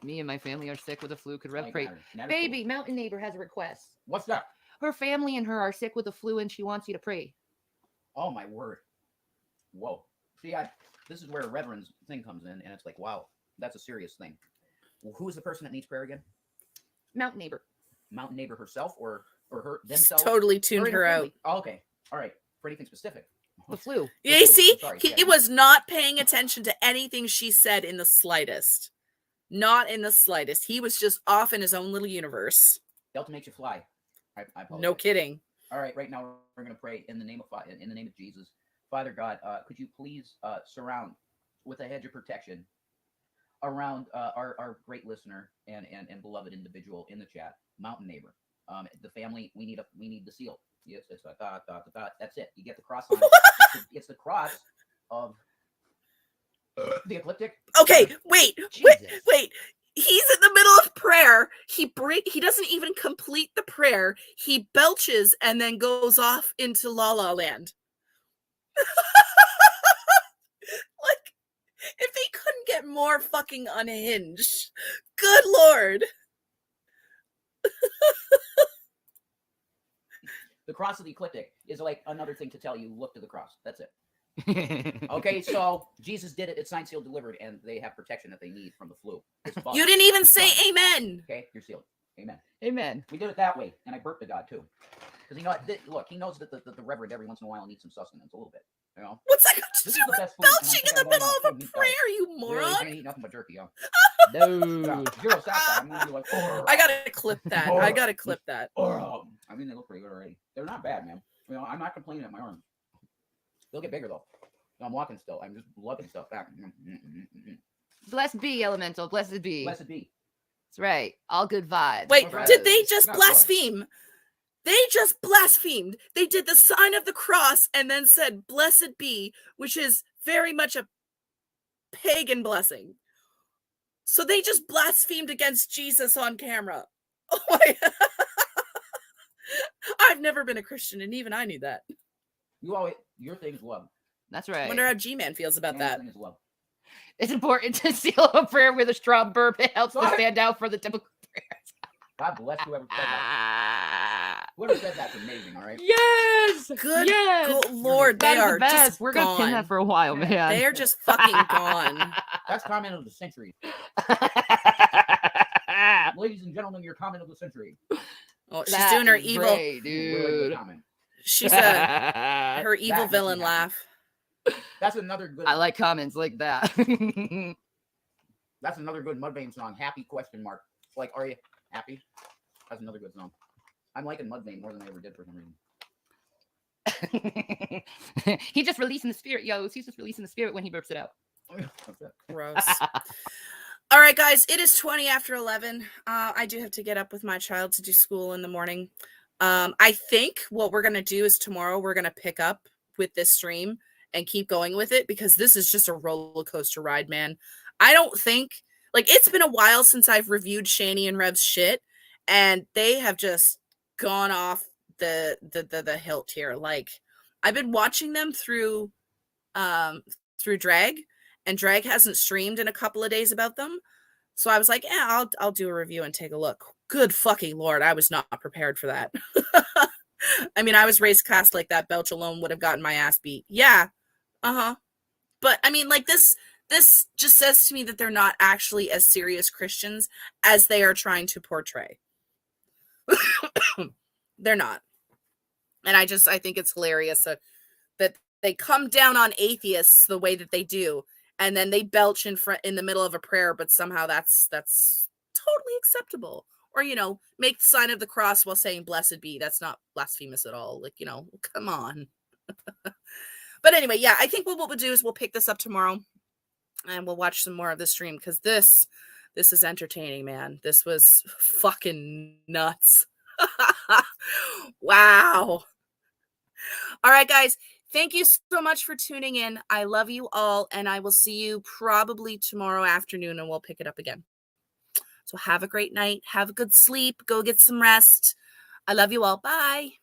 Me and my family are sick with the flu. Could Rev Like pray? Nader. Baby, Mountain Neighbor has a request. What's that? Her family and her are sick with the flu, and she wants you to pray. Oh my word. Whoa. See, this is where a reverend's thing comes in, and it's like, wow, that's a serious thing. Well, who is the person that needs prayer again? Mountain Neighbor. Mountain Neighbor herself or her Just themselves? totally tuned and her out. family? Oh, okay. All right. For anything specific. The flu. Yeah, you flu. see, I'm sorry, he Shanny. was not paying attention to anything she said in the slightest. Not in the slightest. He was just off in his own little universe. Delta makes you fly. I apologize. No kidding. All right, right now we're going to pray in the name of Jesus. Father God, could you please surround with a hedge of protection around our great listener and beloved individual in the chat, Mountain Neighbor. The family, we need the seal. Yes, it's a dot, dot, dot, dot. That's it. You get the cross on it. It's the cross of the ecliptic. Okay, wait. Jesus. He's in the middle of prayer. He doesn't even complete the prayer. He belches and then goes off into La La Land. Like, if they couldn't get more fucking unhinged. Good Lord. The cross of the ecliptic is like another thing to tell you, look to the cross. That's it. Okay, so Jesus did it. It's signed, sealed, delivered, and they have protection that they need from the flu. You didn't even say amen. Okay, you're sealed. Amen. Amen. We did it that way, and I burped to God too, because look, he knows that the reverend every once in a while needs some sustenance, a little bit. You know, What's that got to This do is the with best food, and I belching think in the I'm going middle on of full a meat prayer, diet. you Really, moron? I can't eat nothing but jerky, yo. No. Zero sat I'm gonna be like, I gotta clip that. I gotta clip that. I mean, they look pretty good already. They're not bad, man. You know, I'm not complaining at my arms. They'll get bigger though. I'm walking still. I'm just loving stuff back. Blessed be, Elemental. Blessed be. Blessed be. That's right. All good vibes. Wait, Right. did they just Not blaspheme? They just blasphemed. They did the sign of the cross and then said, blessed be, which is very much a pagan blessing. So they just blasphemed against Jesus on camera. Oh my. I've never been a Christian, and even I knew that. Your thing is love. That's I right. wonder how G-Man feels about Your that. thing is love. It's important to seal a prayer with a strong burp. It helps to Sorry. stand out for the typical prayers. God bless whoever said that. Whoever said that's amazing, all right? Yes. Good, Yes. good Lord, That they is the are best. just We're gonna pin gone. that for a while, man. They are just fucking gone. That's comment of the century. Ladies and gentlemen, your comment of the century. Oh, she's That doing her is evil. great, Really good dude. comment. She's her That evil makes me villain happy. laugh. That's another good. I like comments like that. That's another good Mudvayne song. Happy question mark. Like, are you happy? That's another good song. I'm liking Mudvayne more than I ever did for some reason. He just releasing the spirit, yo. He's just releasing the spirit when he burps it out. That's it. Gross. All right, guys, it is 20 after 11. I do have to get up with my child to do school in the morning. I think what we're going to do is tomorrow we're going to pick up with this stream and keep going with it, because this is just a roller coaster ride, man. I don't think, like, it's been a while since I've reviewed Shanny and Rev's shit, and they have just gone off the hilt here. Like, I've been watching them through Drag, and Drag hasn't streamed in a couple of days about them. So I was like, yeah, I'll do a review and take a look. Good fucking Lord, I was not prepared for that. I mean, I was raised Catholic. That belch alone would have gotten my ass beat. Yeah. Uh-huh. But I mean, like this just says to me that they're not actually as serious Christians as they are trying to portray. They're not. And I think it's hilarious that they come down on atheists the way that they do, and then they belch in the middle of a prayer, but somehow that's totally acceptable. Or, make the sign of the cross while saying blessed be. That's not blasphemous at all. Like, come on. But anyway, yeah, I think what we'll do is we'll pick this up tomorrow and we'll watch some more of the stream, because this is entertaining, man. This was fucking nuts. Wow. All right, guys. Thank you so much for tuning in. I love you all, and I will see you probably tomorrow afternoon, and we'll pick it up again. So have a great night. Have a good sleep. Go get some rest. I love you all. Bye.